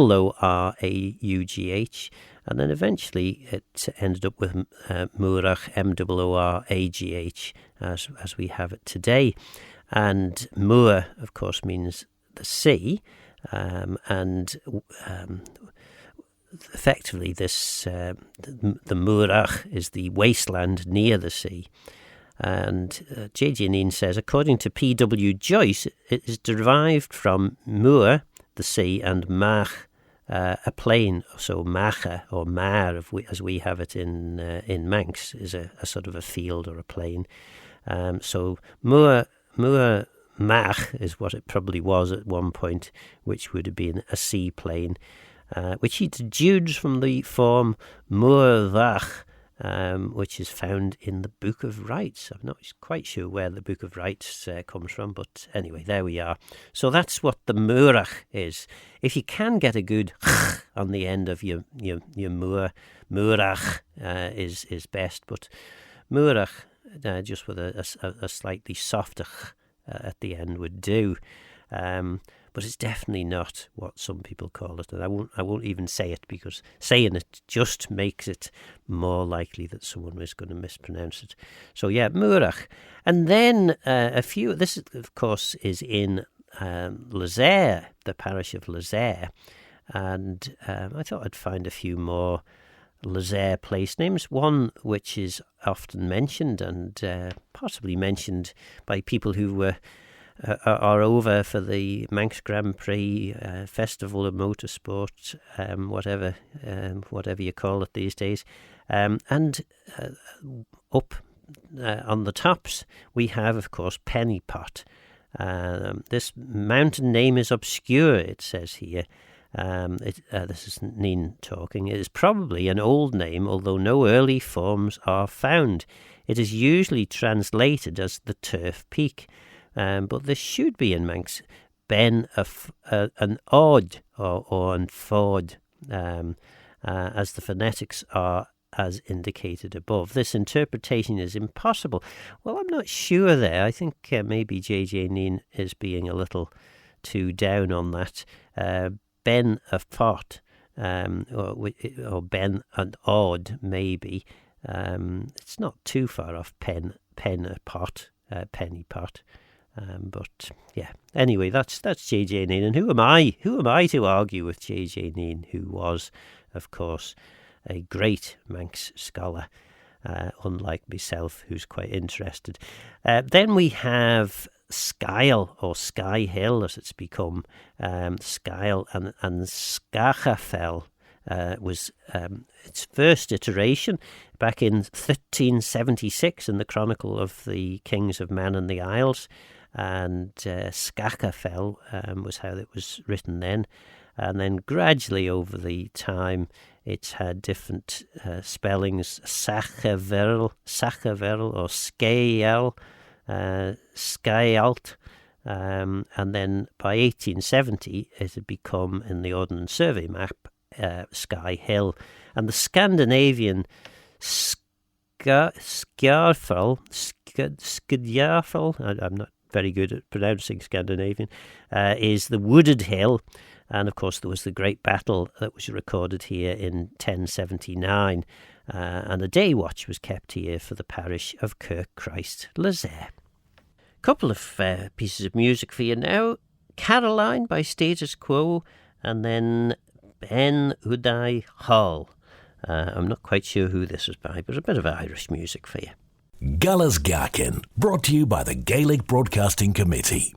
Mooragh, and then eventually it ended up with Muirach, Mooragh, as we have it today. And Moor, of course, means the sea, and effectively this the Muirach is the wasteland near the sea. And J.J. Neen says, according to P.W. Joyce, it is derived from Moor, the sea, and Mach, a plain. So Macha or Mar, as we have it in Manx, is a sort of a field or a plain. So Moor Mach is what it probably was at one point, which would have been a sea plain, which he deduces from the form Muirach, which is found in the Book of Rights. I'm not quite sure where the Book of Rights comes from, but anyway, there we are. So that's what the Muirach is. If you can get a good on the end of your Muirach is best, but Muirach just with a slightly softer at the end would do. But it's definitely not what some people call it, and I won't even say it, because saying it just makes it more likely that someone is going to mispronounce it. So yeah, Muirach. And then this of course is in Lezayre, the parish of Lezayre, and I thought I'd find a few more Lezayre place names. One which is often mentioned, and possibly mentioned by people who are over for the Manx Grand Prix Festival of Motorsport, whatever you call it these days. And up on the tops we have, of course, Pennypot. This mountain name is obscure, it says here. This is Neen talking. It is probably an old name, although no early forms are found. It is usually translated as the Turf Peak. But this should be in Manx Ben an Odd or an Ford, as the phonetics are as indicated above. This interpretation is impossible. Well, I'm not sure there. I think maybe J.J. Neen is being a little too down on that. Ben a Fort, or Ben an Odd, maybe. It's not too far off Pen a Pot, Penny Pot. But yeah, anyway, that's J.J. Neen, and who am I to argue with J.J. Neen, who was, of course, a great Manx scholar, unlike myself, who's quite interested. Then we have Skyle, or Sky Hill, as it's become. Skyle and Scachafell was its first iteration back in 1376 in the Chronicle of the Kings of Mannin and the Isles. And Scachafell was how it was written then. And then gradually over the time, it's had different spellings: Sachaverl or Scael, Skyalt. And then by 1870, it had become, in the Ordnance Survey map, Sky Hill. And the Scandinavian Skjarfell, I'm not very good at pronouncing Scandinavian, is the Wooded Hill. And of course, there was the great battle that was recorded here in 1079. And a day watch was kept here for the parish of Kirk Christ Lazaire. Couple of pieces of music for you now. Caroline by Status Quo, and then Ben Uday Hall. I'm not quite sure who this is by, but a bit of Irish music for you. Galas Gaccan, brought to you by the Gaelic Broadcasting Committee.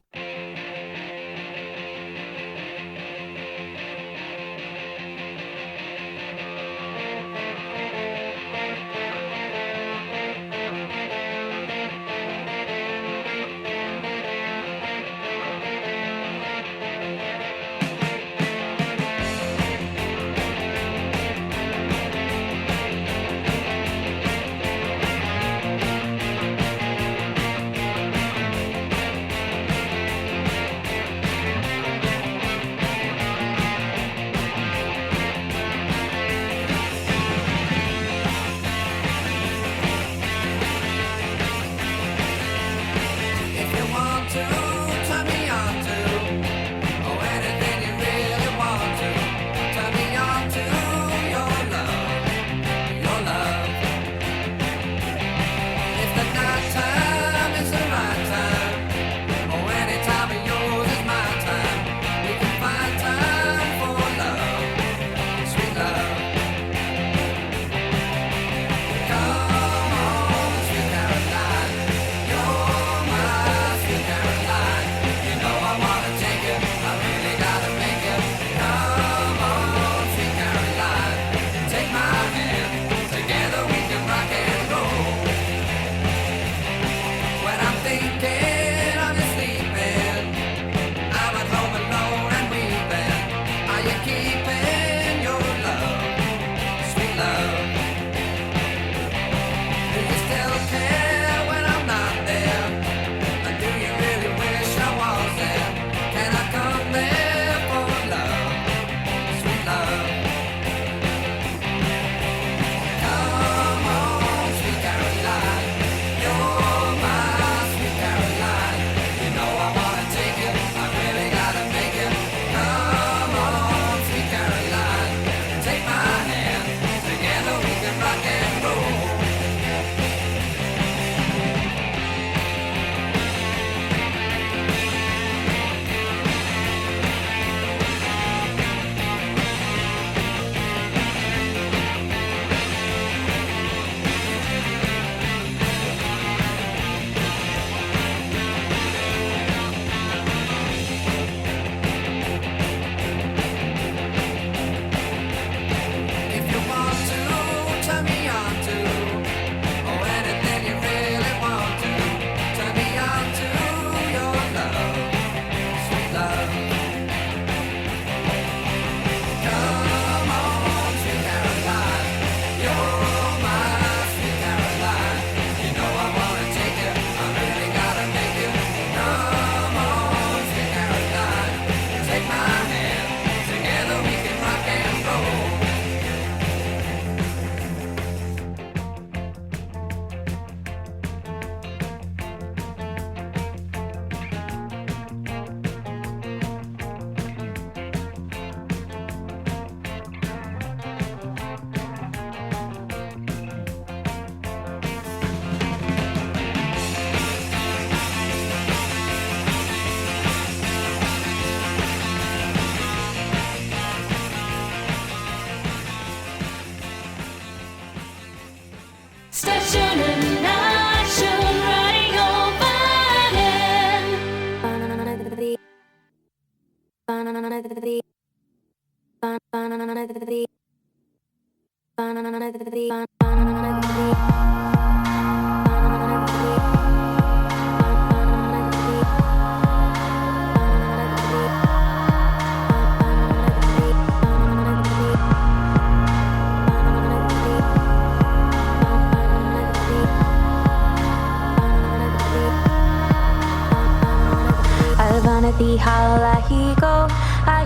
The hala he go,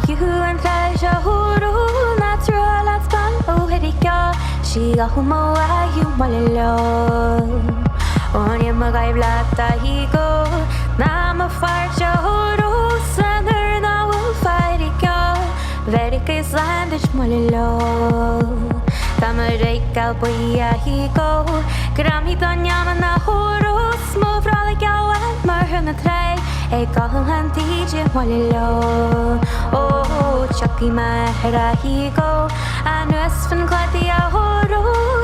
you and pleasure huru natural at span oh hedika, she a humo you malilo. On your magai blata he go, nam Shoro Sander na will fight it go. Very good landish molilo. Tamareka boya he go. Grammy Danyama na horo smooth like our Marhun the tray. A Goll DJ molilo. Oh, Chucky my head he go. And Westfin Claudia horo.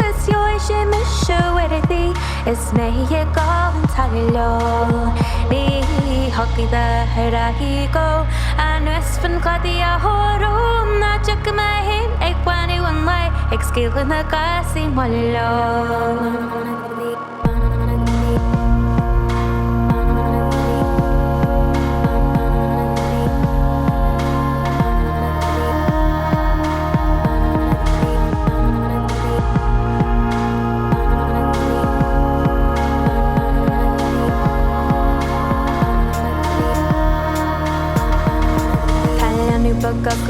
It's your shame is show where it be. It's me a Goll and Talilo. Ni hockey the head he go. And Westfin Claudia horo. Not Chucky my head. A 21 light. Excuse in the gassy molilo.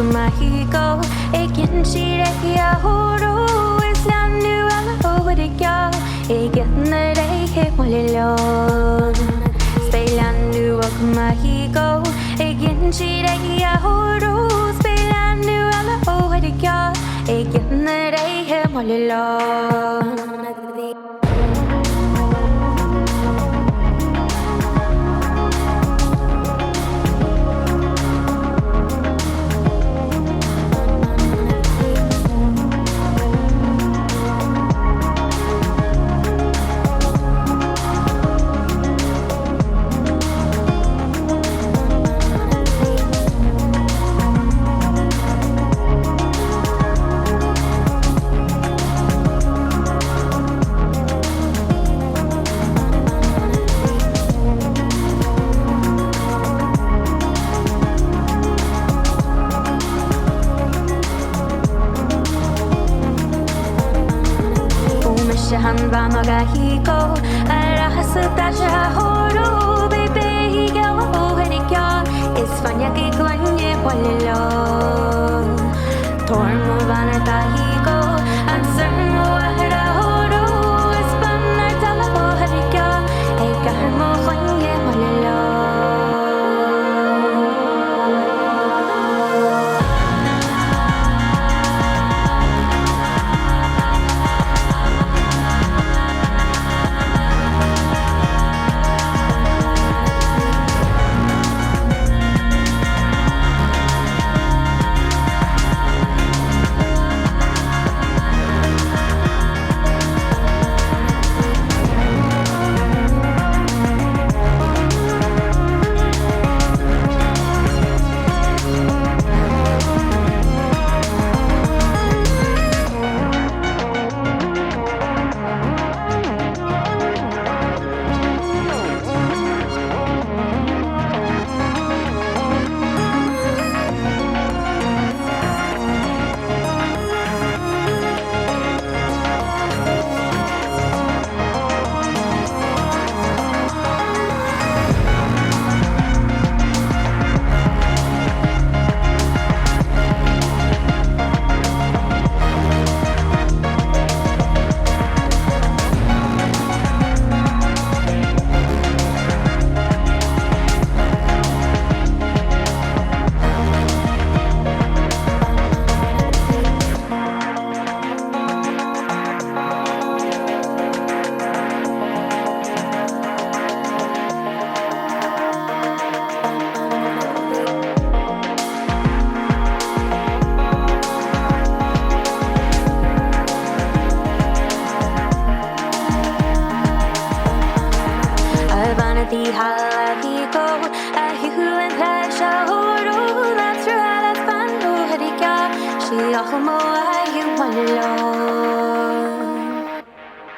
Mahiko, Ekin Shireki Ahoro, Islam New over the Ghaelg, Ekin the day hit Molilo. Spaylan New Mahiko, Ekin Shireki Ahoro, Spaylan New over the Ghaelg, Ekin the day hit Molilo. Hiko, Arahasutaja Horo, baby, he go over the Ghaelg. It's fun, Yaki Glanye Polilo. Tormo Vanata Hiko, and certain Wahara Horo, it's fun, Artala over the Ghaelg. Egarmo Glanye Polilo.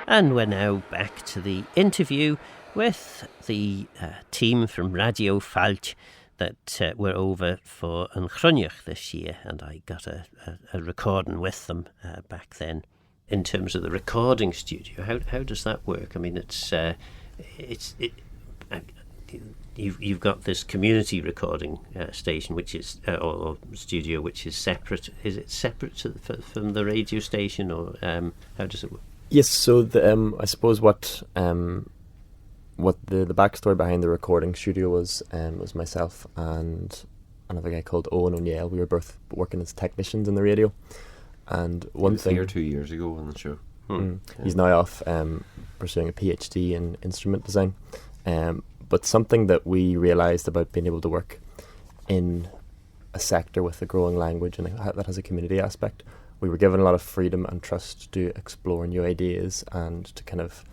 And we're now back to the interview with the team from Radio Failte that were over for Yn Chruinnaght this year, and I got a recording with them back then. In terms of the recording studio, how does that work? I mean, you've got this community recording station, which is or studio, which is separate. Is it separate from the radio station, or how does it work? Yes, so I suppose what what the backstory behind the recording studio was myself and another guy called Owen O'Neill. We were both working as technicians in the radio. And one thing... here 2 years ago on the show. He's now off pursuing a PhD in instrument design. But something that we realised about being able to work in a sector with a growing language and that has a community aspect, we were given a lot of freedom and trust to explore new ideas and to kind of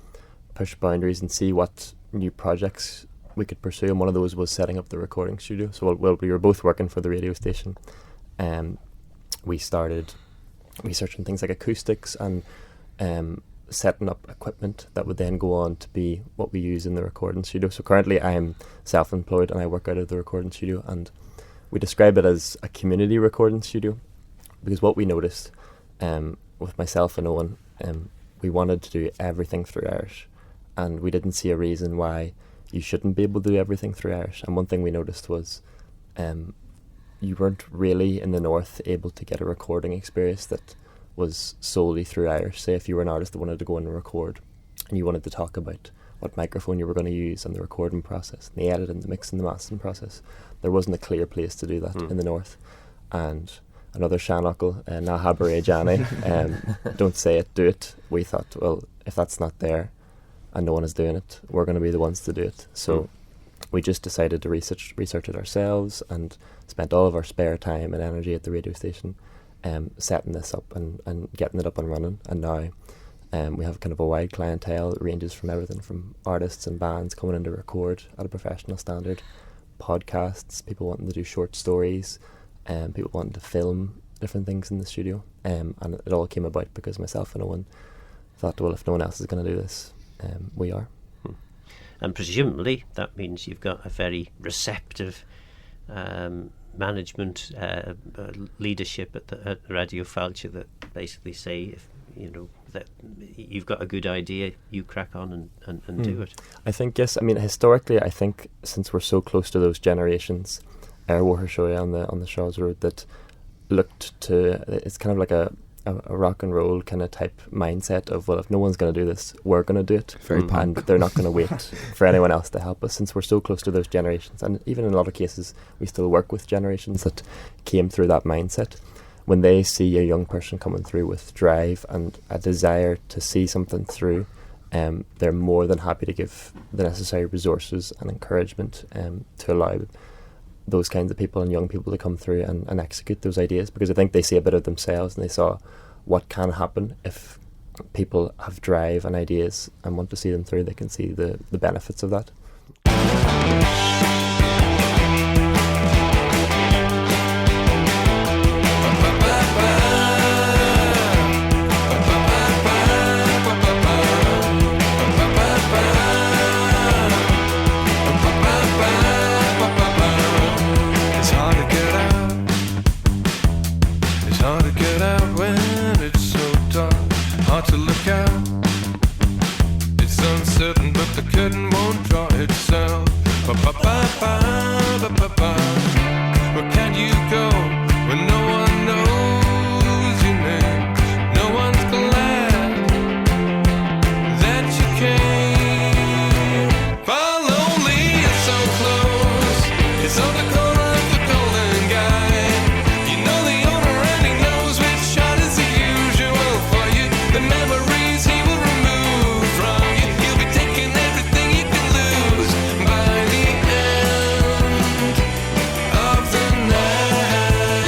push boundaries and see what new projects we could pursue. And one of those was setting up the recording studio. So while we were both working for the radio station, we started researching things like acoustics and setting up equipment that would then go on to be what we use in the recording studio. So currently I'm self-employed and I work out of the recording studio, and we describe it as a community recording studio because what we noticed with myself and Owen, we wanted to do everything through Irish, and we didn't see a reason why you shouldn't be able to do everything through Irish. And one thing we noticed was you weren't really in the north able to get a recording experience that was solely through Irish. Say if you were an artist that wanted to go in and record and you wanted to talk about what microphone you were going to use and the recording process and the editing, the mixing, the mastering process, there wasn't a clear place to do that in the north. And another Shanachel, Na Habaré Jani, don't say it, do it. We thought, well, if that's not there and no one is doing it, we're going to be the ones to do it. So we just decided to research it ourselves and spent all of our spare time and energy at the radio station setting this up and getting it up and running. And now we have kind of a wide clientele. It ranges from everything from artists and bands coming in to record at a professional standard, podcasts, people wanting to do short stories, people wanting to film different things in the studio. And it all came about because myself and Owen thought, well, if no one else is going to do this, we are. And presumably that means you've got a very receptive management leadership at Radio Failte that basically say, if you know that you've got a good idea, you crack on and do it. I think, yes. I mean, historically, I think since we're so close to those generations, Shoya on the Shaw's Road that looked to, it's kind of like a rock and roll kind of type mindset of, well, if no one's going to do this, we're going to do it. Very punk. And they're not going to wait for anyone else to help us, since we're so close to those generations. And even in a lot of cases, we still work with generations that came through that mindset. When they see a young person coming through with drive and a desire to see something through, they're more than happy to give the necessary resources and encouragement to allow those kinds of people and young people to come through and execute those ideas, because I think they see a bit of themselves and they saw what can happen if people have drive and ideas and want to see them through. They can see the benefits of that. To look out, it's uncertain, but the curtain won't draw itself. Where can you go when no one knows your name? No one's glad that you came. Follow me, it's so close. It's on the corner of the Golden Guide. You know the owner and he knows which shot is the usual for you. The memories he will remove from you. You'll be taking everything you can lose by the end of the night.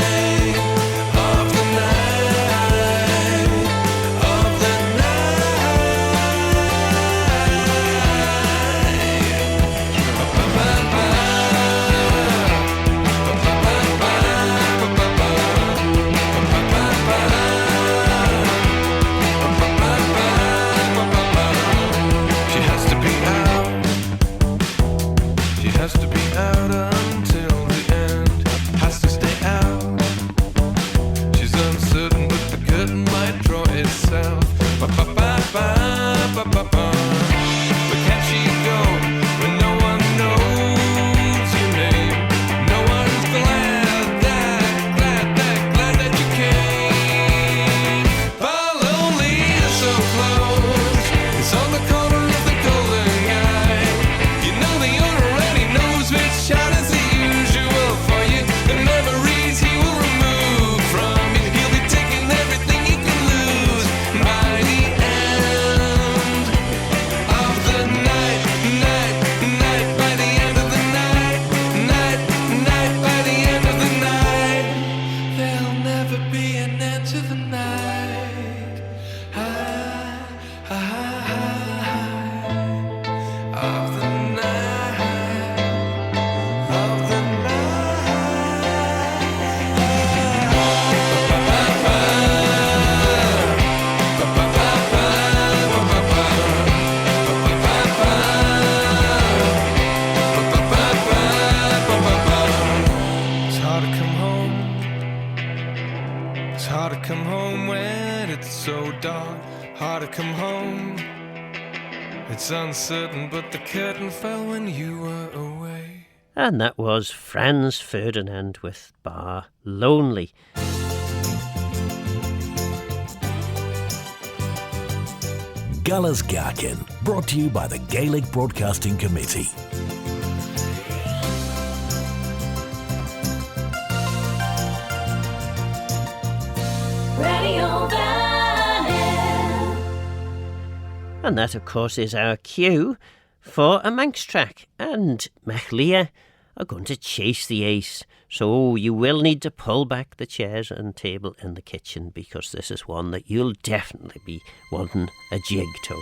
hard to come home. It's uncertain, but the curtain fell when you were away. And that was Franz Ferdinand with Bar Lonely. Guller's Gaccan, brought to you by the Gaelic Broadcasting Committee. Radio Mannin. And that, of course, is our cue for a Manx track. And Machlia are going to chase the ace. So you will need to pull back the chairs and table in the kitchen, because this is one that you'll definitely be wanting a jig to.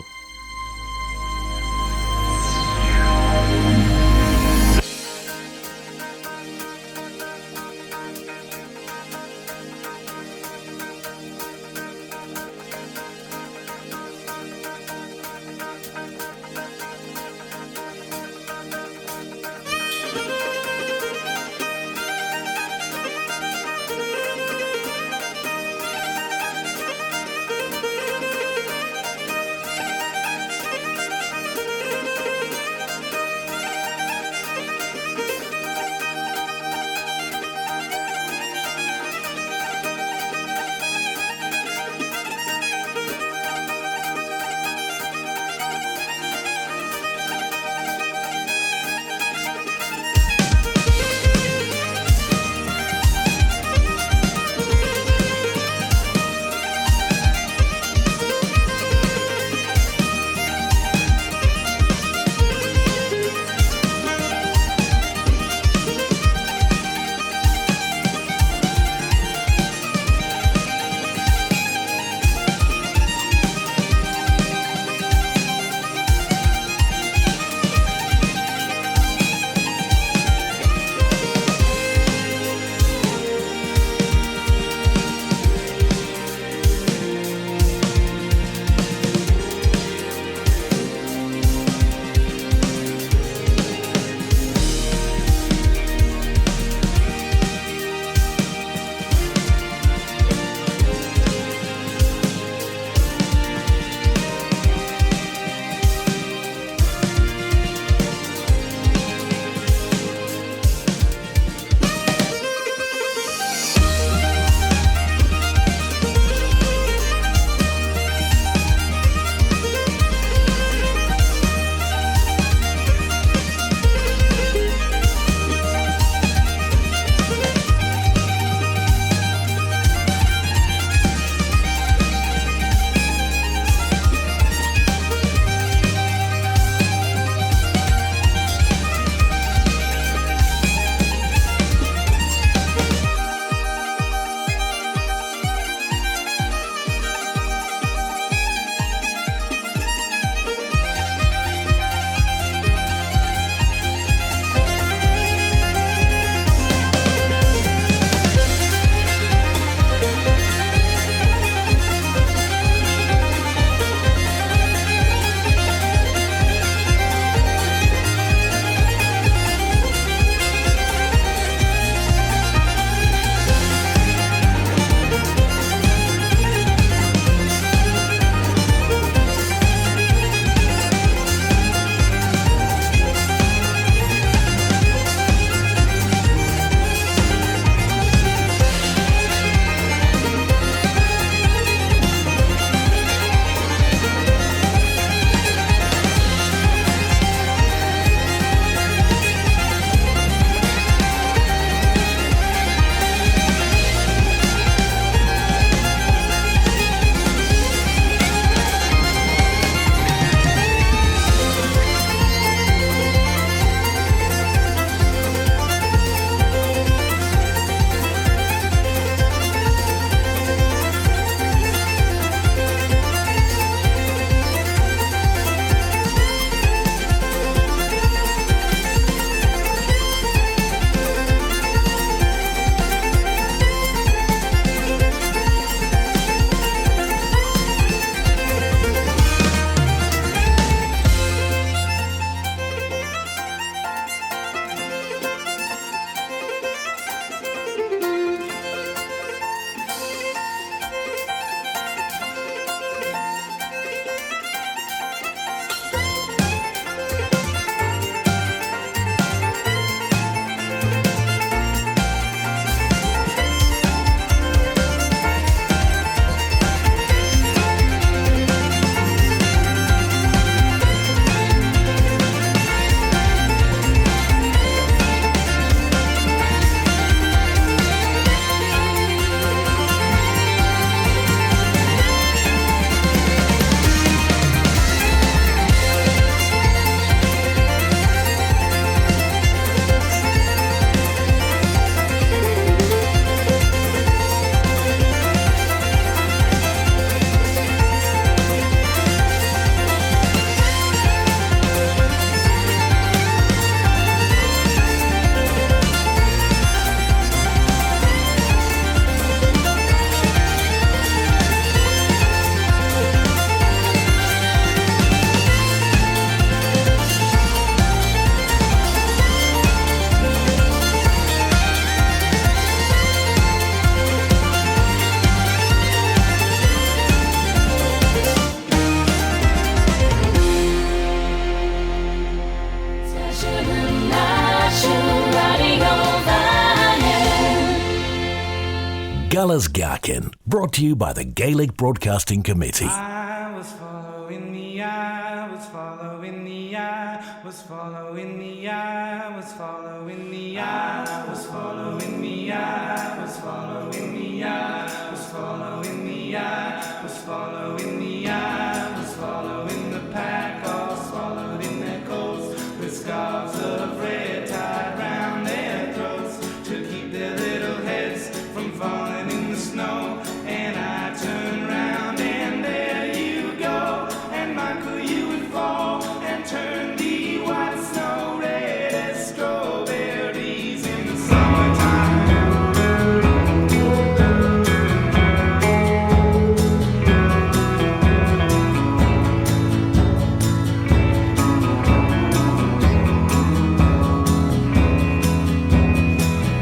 Galas Gaccan, brought to you by the Gaelic Broadcasting Committee. I was following the eye, was following the eye, was following the eye, was following the eye, was following the eye, was following the eye, was following the eye, was following the eye, was following the pack, all swallowed in their coats, with scarves of red tied round their throats to keep their little heads from falling in the snow. And I turned round and there you go, and Michael, you would fall and turn the white snow red as strawberries in the summertime.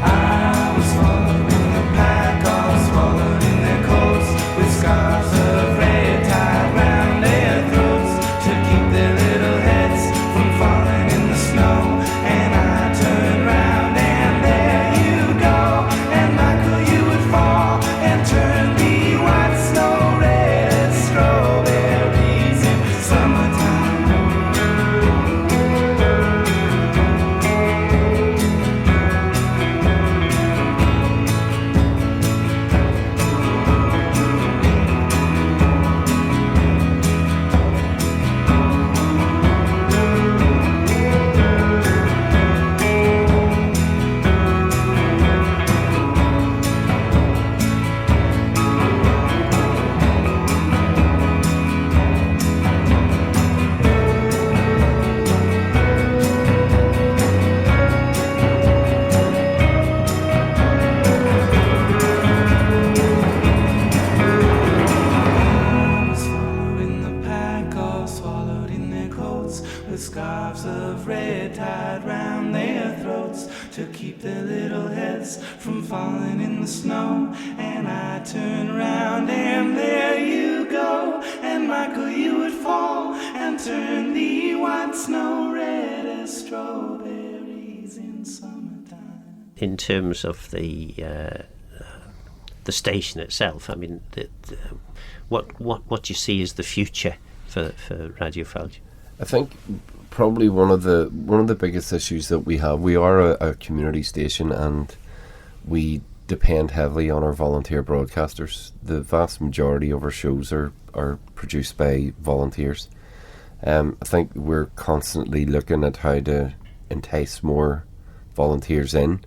I was following the pack, all swallowed in their coats, with scarves of red tied round their throats to keep their little heads from falling in the snow. And I turned round and there you go, and Michael, you would fall and turn the white snow red as strawberries in summertime. I was following the pack, all swallowed in their coats, with scarves of red tied round their throats to keep their little heads from falling in the snow. And I turned round and there you go, and Michael, you would fall and turn the white snow red as strawberries in summertime. In terms of the station itself, I mean, what you see as the future for Radio Failte? I think probably one of the biggest issues that we have. We are a community station, and we depend heavily on our volunteer broadcasters. The vast majority of our shows are produced by volunteers. I think we're constantly looking at how to entice more volunteers in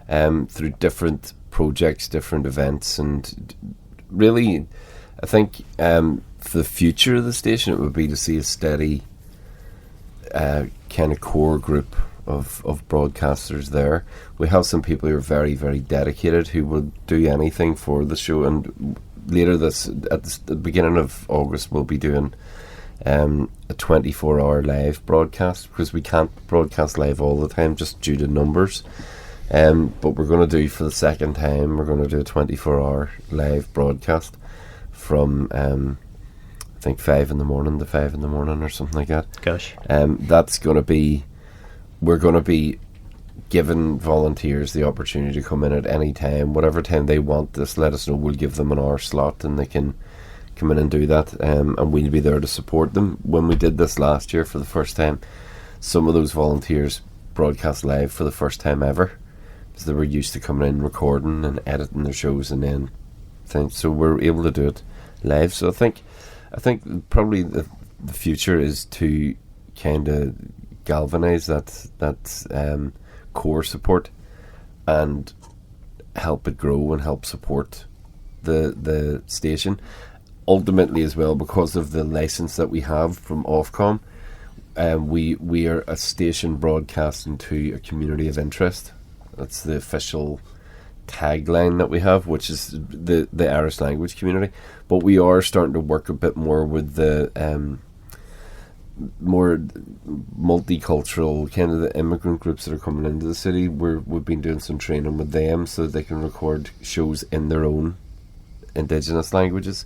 through different projects, different events, and really, I think for the future of the station, it would be to see a steady kind of core group of broadcasters there. We have some people who are very, very dedicated, who will do anything for the show, and later at the beginning of August we'll be doing a 24-hour live broadcast, because we can't broadcast live all the time just due to numbers. But we're going to do, for the second time, we're going to do a 24-hour live broadcast from I think 5 in the morning to 5 in the morning or something like that. Gosh. That's going to be, we're going to be giving volunteers the opportunity to come in at any time, whatever time they want. Just let us know, we'll give them an hour slot and they can come in and do that, and we'll be there to support them. When we did this last year for the first time, some of those volunteers broadcast live for the first time ever, because they were used to coming in, recording and editing their shows and then things, so we're able to do it live. So I think probably the future is to kind of galvanise that core support and help it grow and help support the station. Ultimately as well, because of the licence that we have from Ofcom, we are a station broadcasting to a community of interest. That's the official tagline that we have, which is the Irish language community. But we are starting to work a bit more with the more multicultural, kind of the immigrant groups that are coming into the city. We've been doing some training with them so that they can record shows in their own indigenous languages,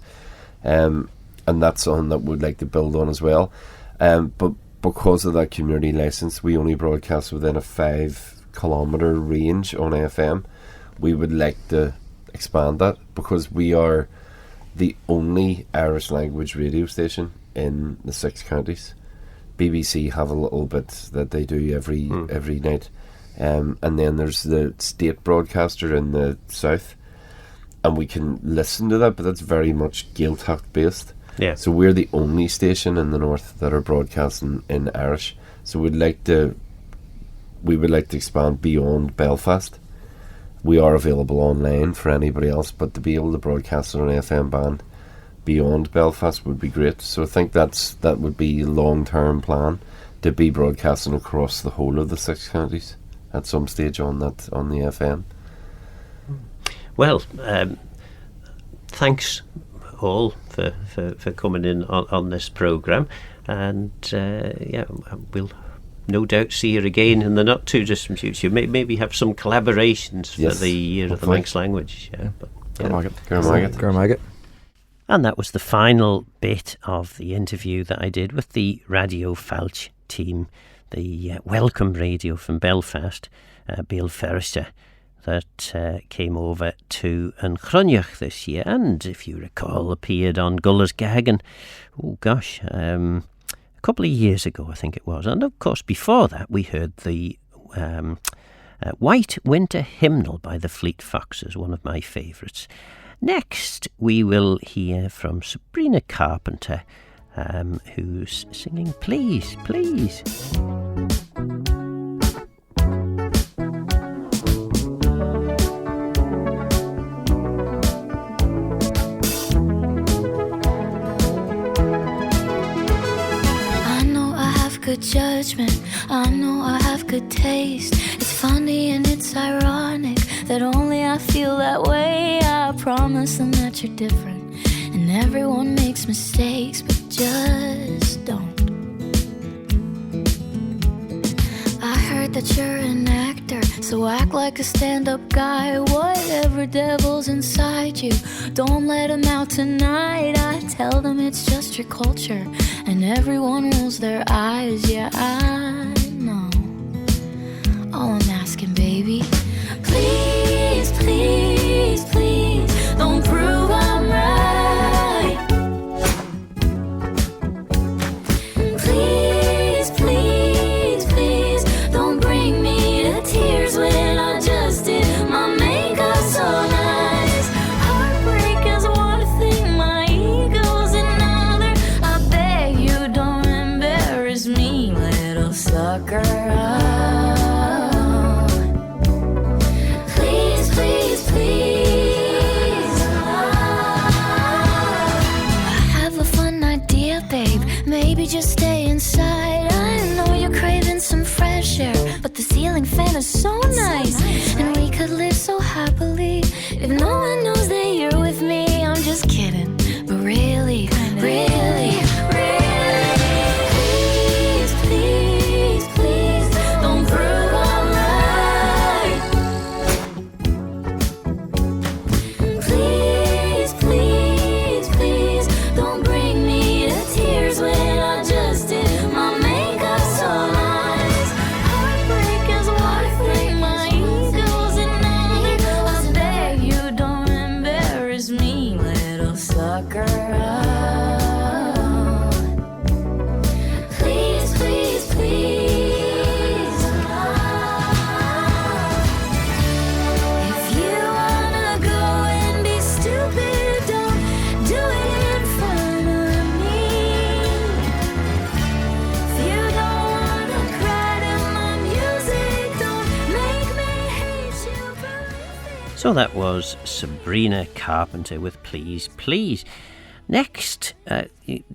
and that's something that we'd like to build on as well. But because of that community licence, we only broadcast within a 5-kilometre range on FM. We would like to expand that because we are the only Irish language radio station in the 6 counties. BBC have a little bit that they do every night, and then there's the state broadcaster in the south, and we can listen to that, but that's very much Gaeltacht based. Yeah. So we're the only station in the north that are broadcasting in Irish. So we would like to expand beyond Belfast. We are available online for anybody else, but to be able to broadcast on an FM band beyond Belfast would be great. So I think that would be a long-term plan, to be broadcasting across the whole of the 6 counties at some stage on the FM. Well, thanks all for coming in on this programme, and we'll no doubt see you again in the not too distant future. Maybe have some collaborations for the Year of the Manx Language. Gormaget. And that was the final bit of the interview that I did with the Radio Failte team, the Welcome Radio from Belfast, Failte, that came over to Yn Chruinnaght this year, and if you recall, appeared on Gull's Gaccan, a couple of years ago, I think it was. And of course, before that, we heard the White Winter Hymnal by the Fleet Foxes, one of my favourites. Next, we will hear from Sabrina Carpenter, who's singing Please, Please. Good judgment, I know I have good taste. It's funny and it's ironic that only I feel that way. I promise them that you're different, and everyone makes mistakes, but just don't. I heard that you're an actor, so act like a stand-up guy. Whatever devil's inside you, don't let him out tonight. I tell them it's just your culture, and everyone rolls their eyes. Yeah, I know. All I'm asking, baby, please, please, please, don't prove I'm right. Please, please, please, don't bring me to tears when I just did my makeup so nice. Heartbreak is one thing, my ego's another. I beg you don't embarrass me, little sucker. Please, please, please. I have a fun idea, babe. Maybe just stay inside. I know you're craving some fresh air, but the ceiling fan is so nice, and we could live so happily if no one knows that you're with me. I'm just kidding, but really, really, really, please, please, please, don't prove I'm right. Please, please, please, don't bring me to tears when I just did my makeup so nice. Heartbreak is one thing, my ego's another. I beg you don't embarrass me, little sucker. Please, please, please. If you wanna go and be stupid, don't do it in front of me. If you don't wanna cry to my music, don't make me hate you. So that was Sabrina Carpenter with Please, Please. Next,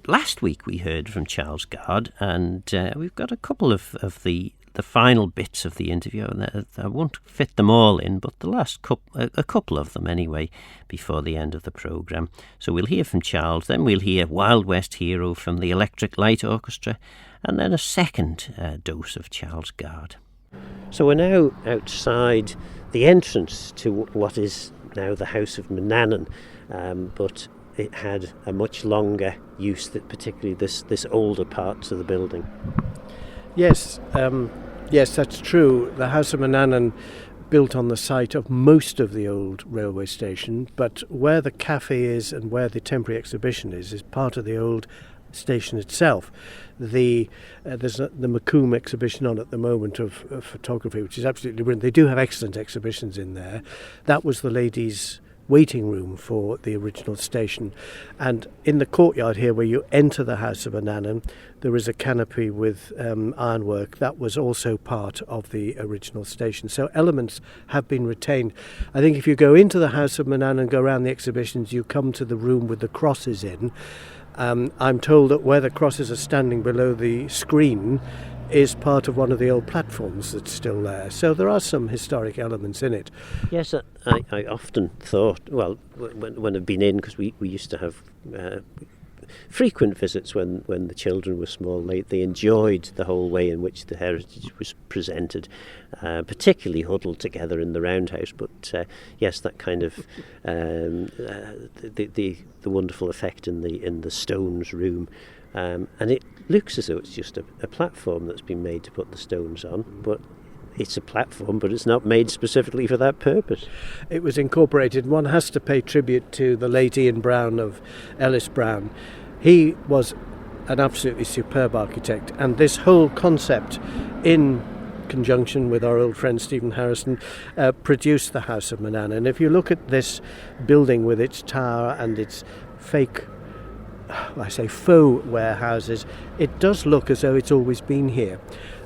last week we heard from Charles Gard, and we've got a couple of the final bits of the interview, and I won't fit them all in, but the last a couple of them anyway, before the end of the programme. So we'll hear from Charles, then we'll hear Wild West Hero from the Electric Light Orchestra, and then a second dose of Charles Gard. So we're now outside the entrance to what is now the House of Mannin, but it had a much longer use, that particularly this older parts of the building. Yes, yes, that's true. The House of Mannin built on the site of most of the old railway station, but where the cafe is and where the temporary exhibition is part of the old station itself. There's the Macomb exhibition on at the moment of photography, which is absolutely brilliant. They do have excellent exhibitions in there. That was the ladies' waiting room for the original station, and in the courtyard here where you enter the House of Mannin, there is a canopy with ironwork that was also part of the original station, so elements have been retained. I think if you go into the House of Mannin and go around the exhibitions, you come to the room with the crosses in. I'm told that where the crosses are standing below the screen is part of one of the old platforms that's still there. So there are some historic elements in it. Yes, I often thought, well, when I've been in, because we used to have frequent visits when the children were small, they enjoyed the whole way in which the heritage was presented, particularly huddled together in the roundhouse. But yes, that kind of the wonderful effect in the stones room, and it looks as though it's just a platform that's been made to put the stones on, but it's a platform, but it's not made specifically for that purpose. It was incorporated. One has to pay tribute to the late Ian Brown of Ellis Brown. He was an absolutely superb architect, and this whole concept, in conjunction with our old friend Stephen Harrison, produced the House of Mannin. And if you look at this building with its tower and its faux warehouses, it does look as though it's always been here.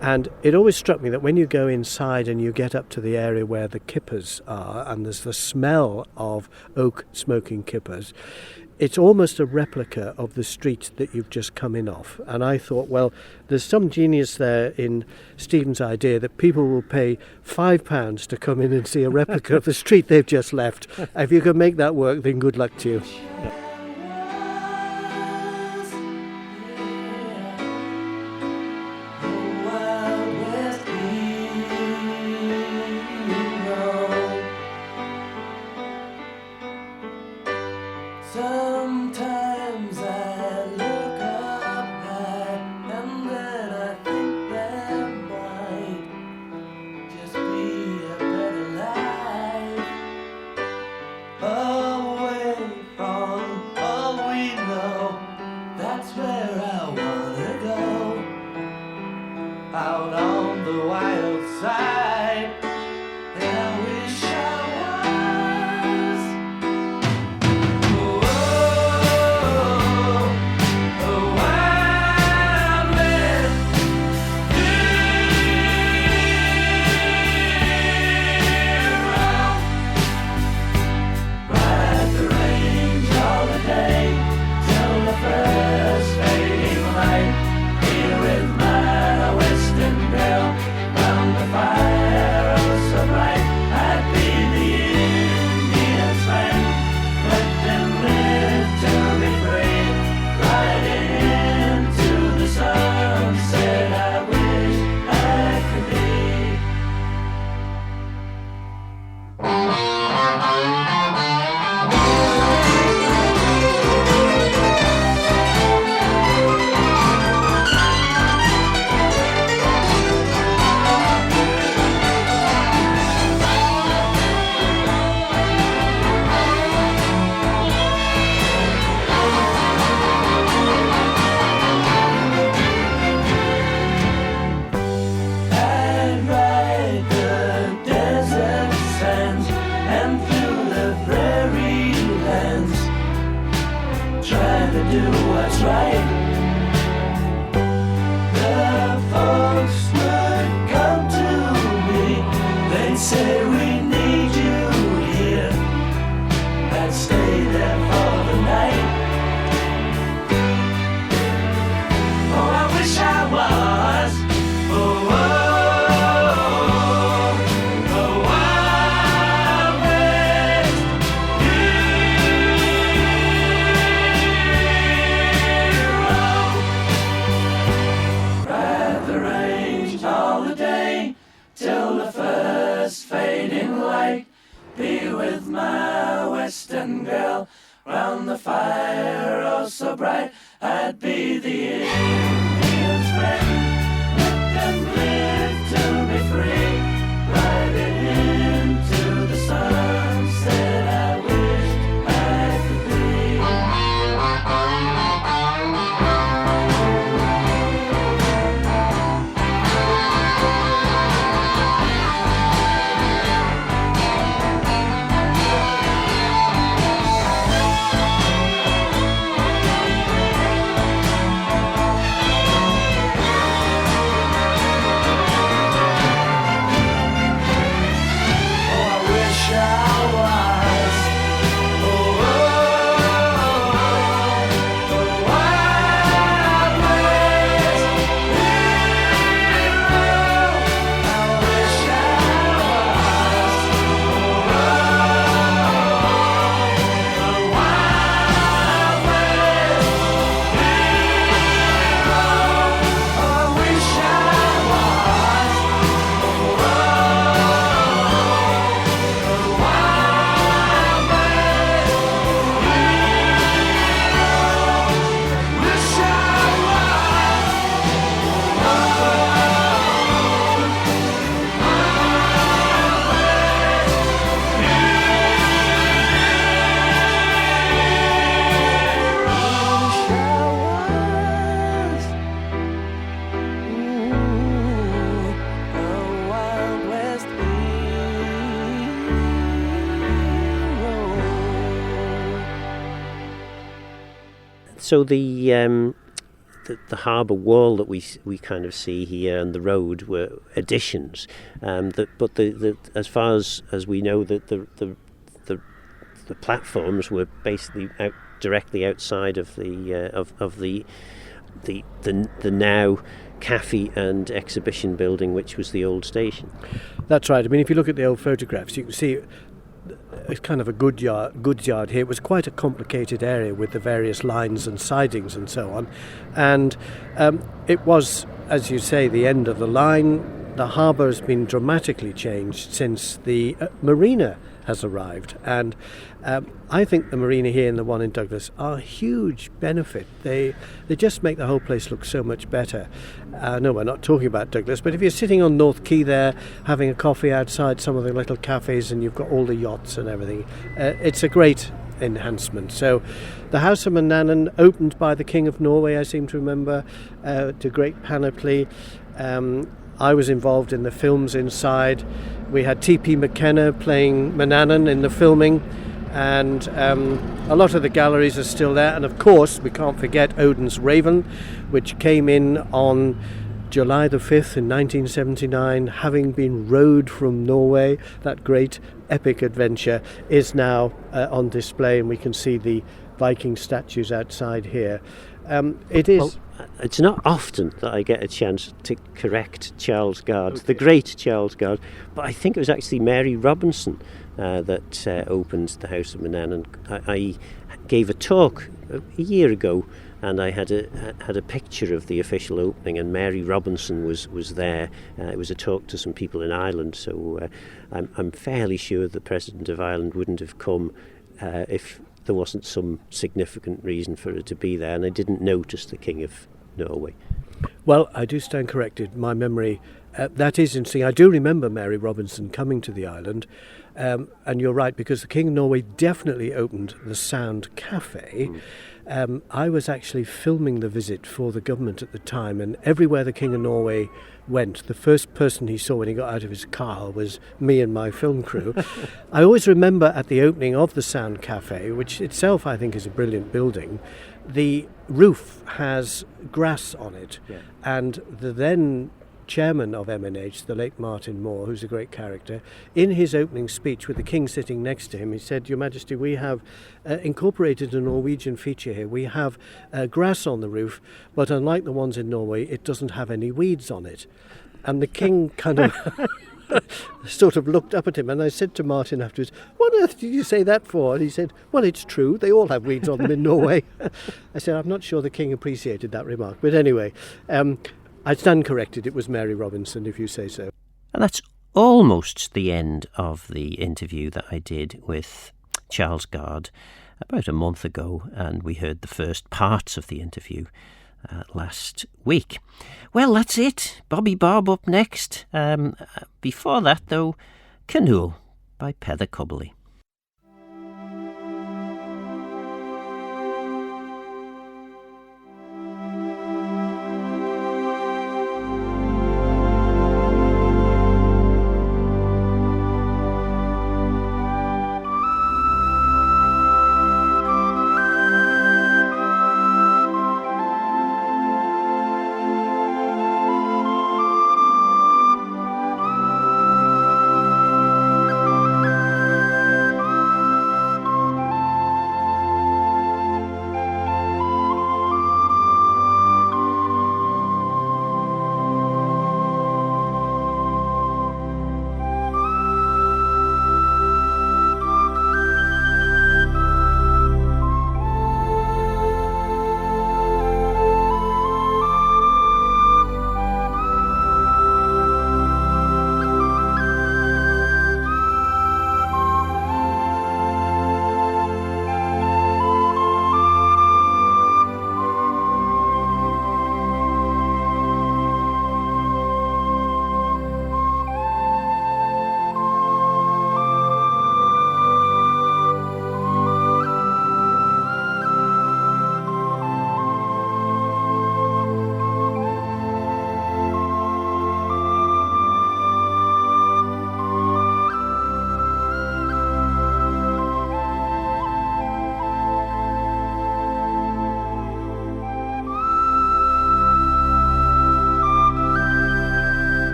And it always struck me that when you go inside and you get up to the area where the kippers are, and there's the smell of oak smoking kippers, it's almost a replica of the street that you've just come in off. And I thought, well, there's some genius there in Stephen's idea that people will pay £5 to come in and see a replica of the street they've just left. If you can make that work, then good luck to you. Sometimes I look up high, and then I think there might just be a better life away from all we know. That's where I wanna go, out on the wild side, and I wish I round the fire, oh so bright, I'd be the Indian's friend. Let them live to be free, riding into the sunset. I wished I could be. So the harbour wall that we kind of see here and the road were additions, but the as far as we know the platforms were basically directly outside of the now cafe and exhibition building, which was the old station. That's right. I mean, if you look at the old photographs, you can see it's kind of a goods yard here. It was quite a complicated area with the various lines and sidings and so on. And it was, as you say, the end of the line. The harbour has been dramatically changed since the marina has arrived. And I think the marina here and the one in Douglas are a huge benefit. They just make the whole place look so much better. No, we're not talking about Douglas, but if you're sitting on North Quay there, having a coffee outside some of the little cafes and you've got all the yachts and everything, it's a great enhancement. So the House of Mannin, opened by the King of Norway, I seem to remember, to great panoply. I was involved in the films inside. We had T.P. McKenna playing Mannin in the filming, and a lot of the galleries are still there. And of course, we can't forget Odin's Raven, which came in on July the 5th in 1979, having been rowed from Norway. That great epic adventure is now on display, and we can see the Viking statues outside here. It is... Well, it's not often that I get a chance to correct Charles Gard, the great Charles Gard, but I think it was actually Mary Robinson that opened the House of Mannin. I gave a talk a year ago, and I had a picture of the official opening, and Mary Robinson was there. It was a talk to some people in Ireland, so I'm fairly sure the President of Ireland wouldn't have come if there wasn't some significant reason for it to be there, and I didn't notice the King of Norway. Well, I do stand corrected. My memory, that is interesting. I do remember Mary Robinson coming to the island, and you're right, because the King of Norway definitely opened the Sound Cafe. I was actually filming the visit for the government at the time, and everywhere the King of Norway went, the first person he saw when he got out of his car was me and my film crew. I always remember at the opening of the Sound Cafe, which itself I think is a brilliant building, the roof has grass on it, and the then chairman of MNH, the late Martin Moore, who's a great character, in his opening speech with the King sitting next to him, he said, "Your Majesty, we have incorporated a Norwegian feature here. We have grass on the roof, but unlike the ones in Norway, it doesn't have any weeds on it." And the King kind of sort of looked up at him, and I said to Martin afterwards, "What on earth did you say that for?" And he said, "Well, it's true. They all have weeds on them in Norway." I said, "I'm not sure the King appreciated that remark." But anyway, I stand corrected. It was Mary Robinson, if you say so. And that's almost the end of the interview that I did with Charles Gard. about a month ago, and we heard the first parts of the interview last week. Well, that's it. Bobby Bob up next. Before that, though, Canoe by Peather Cubley.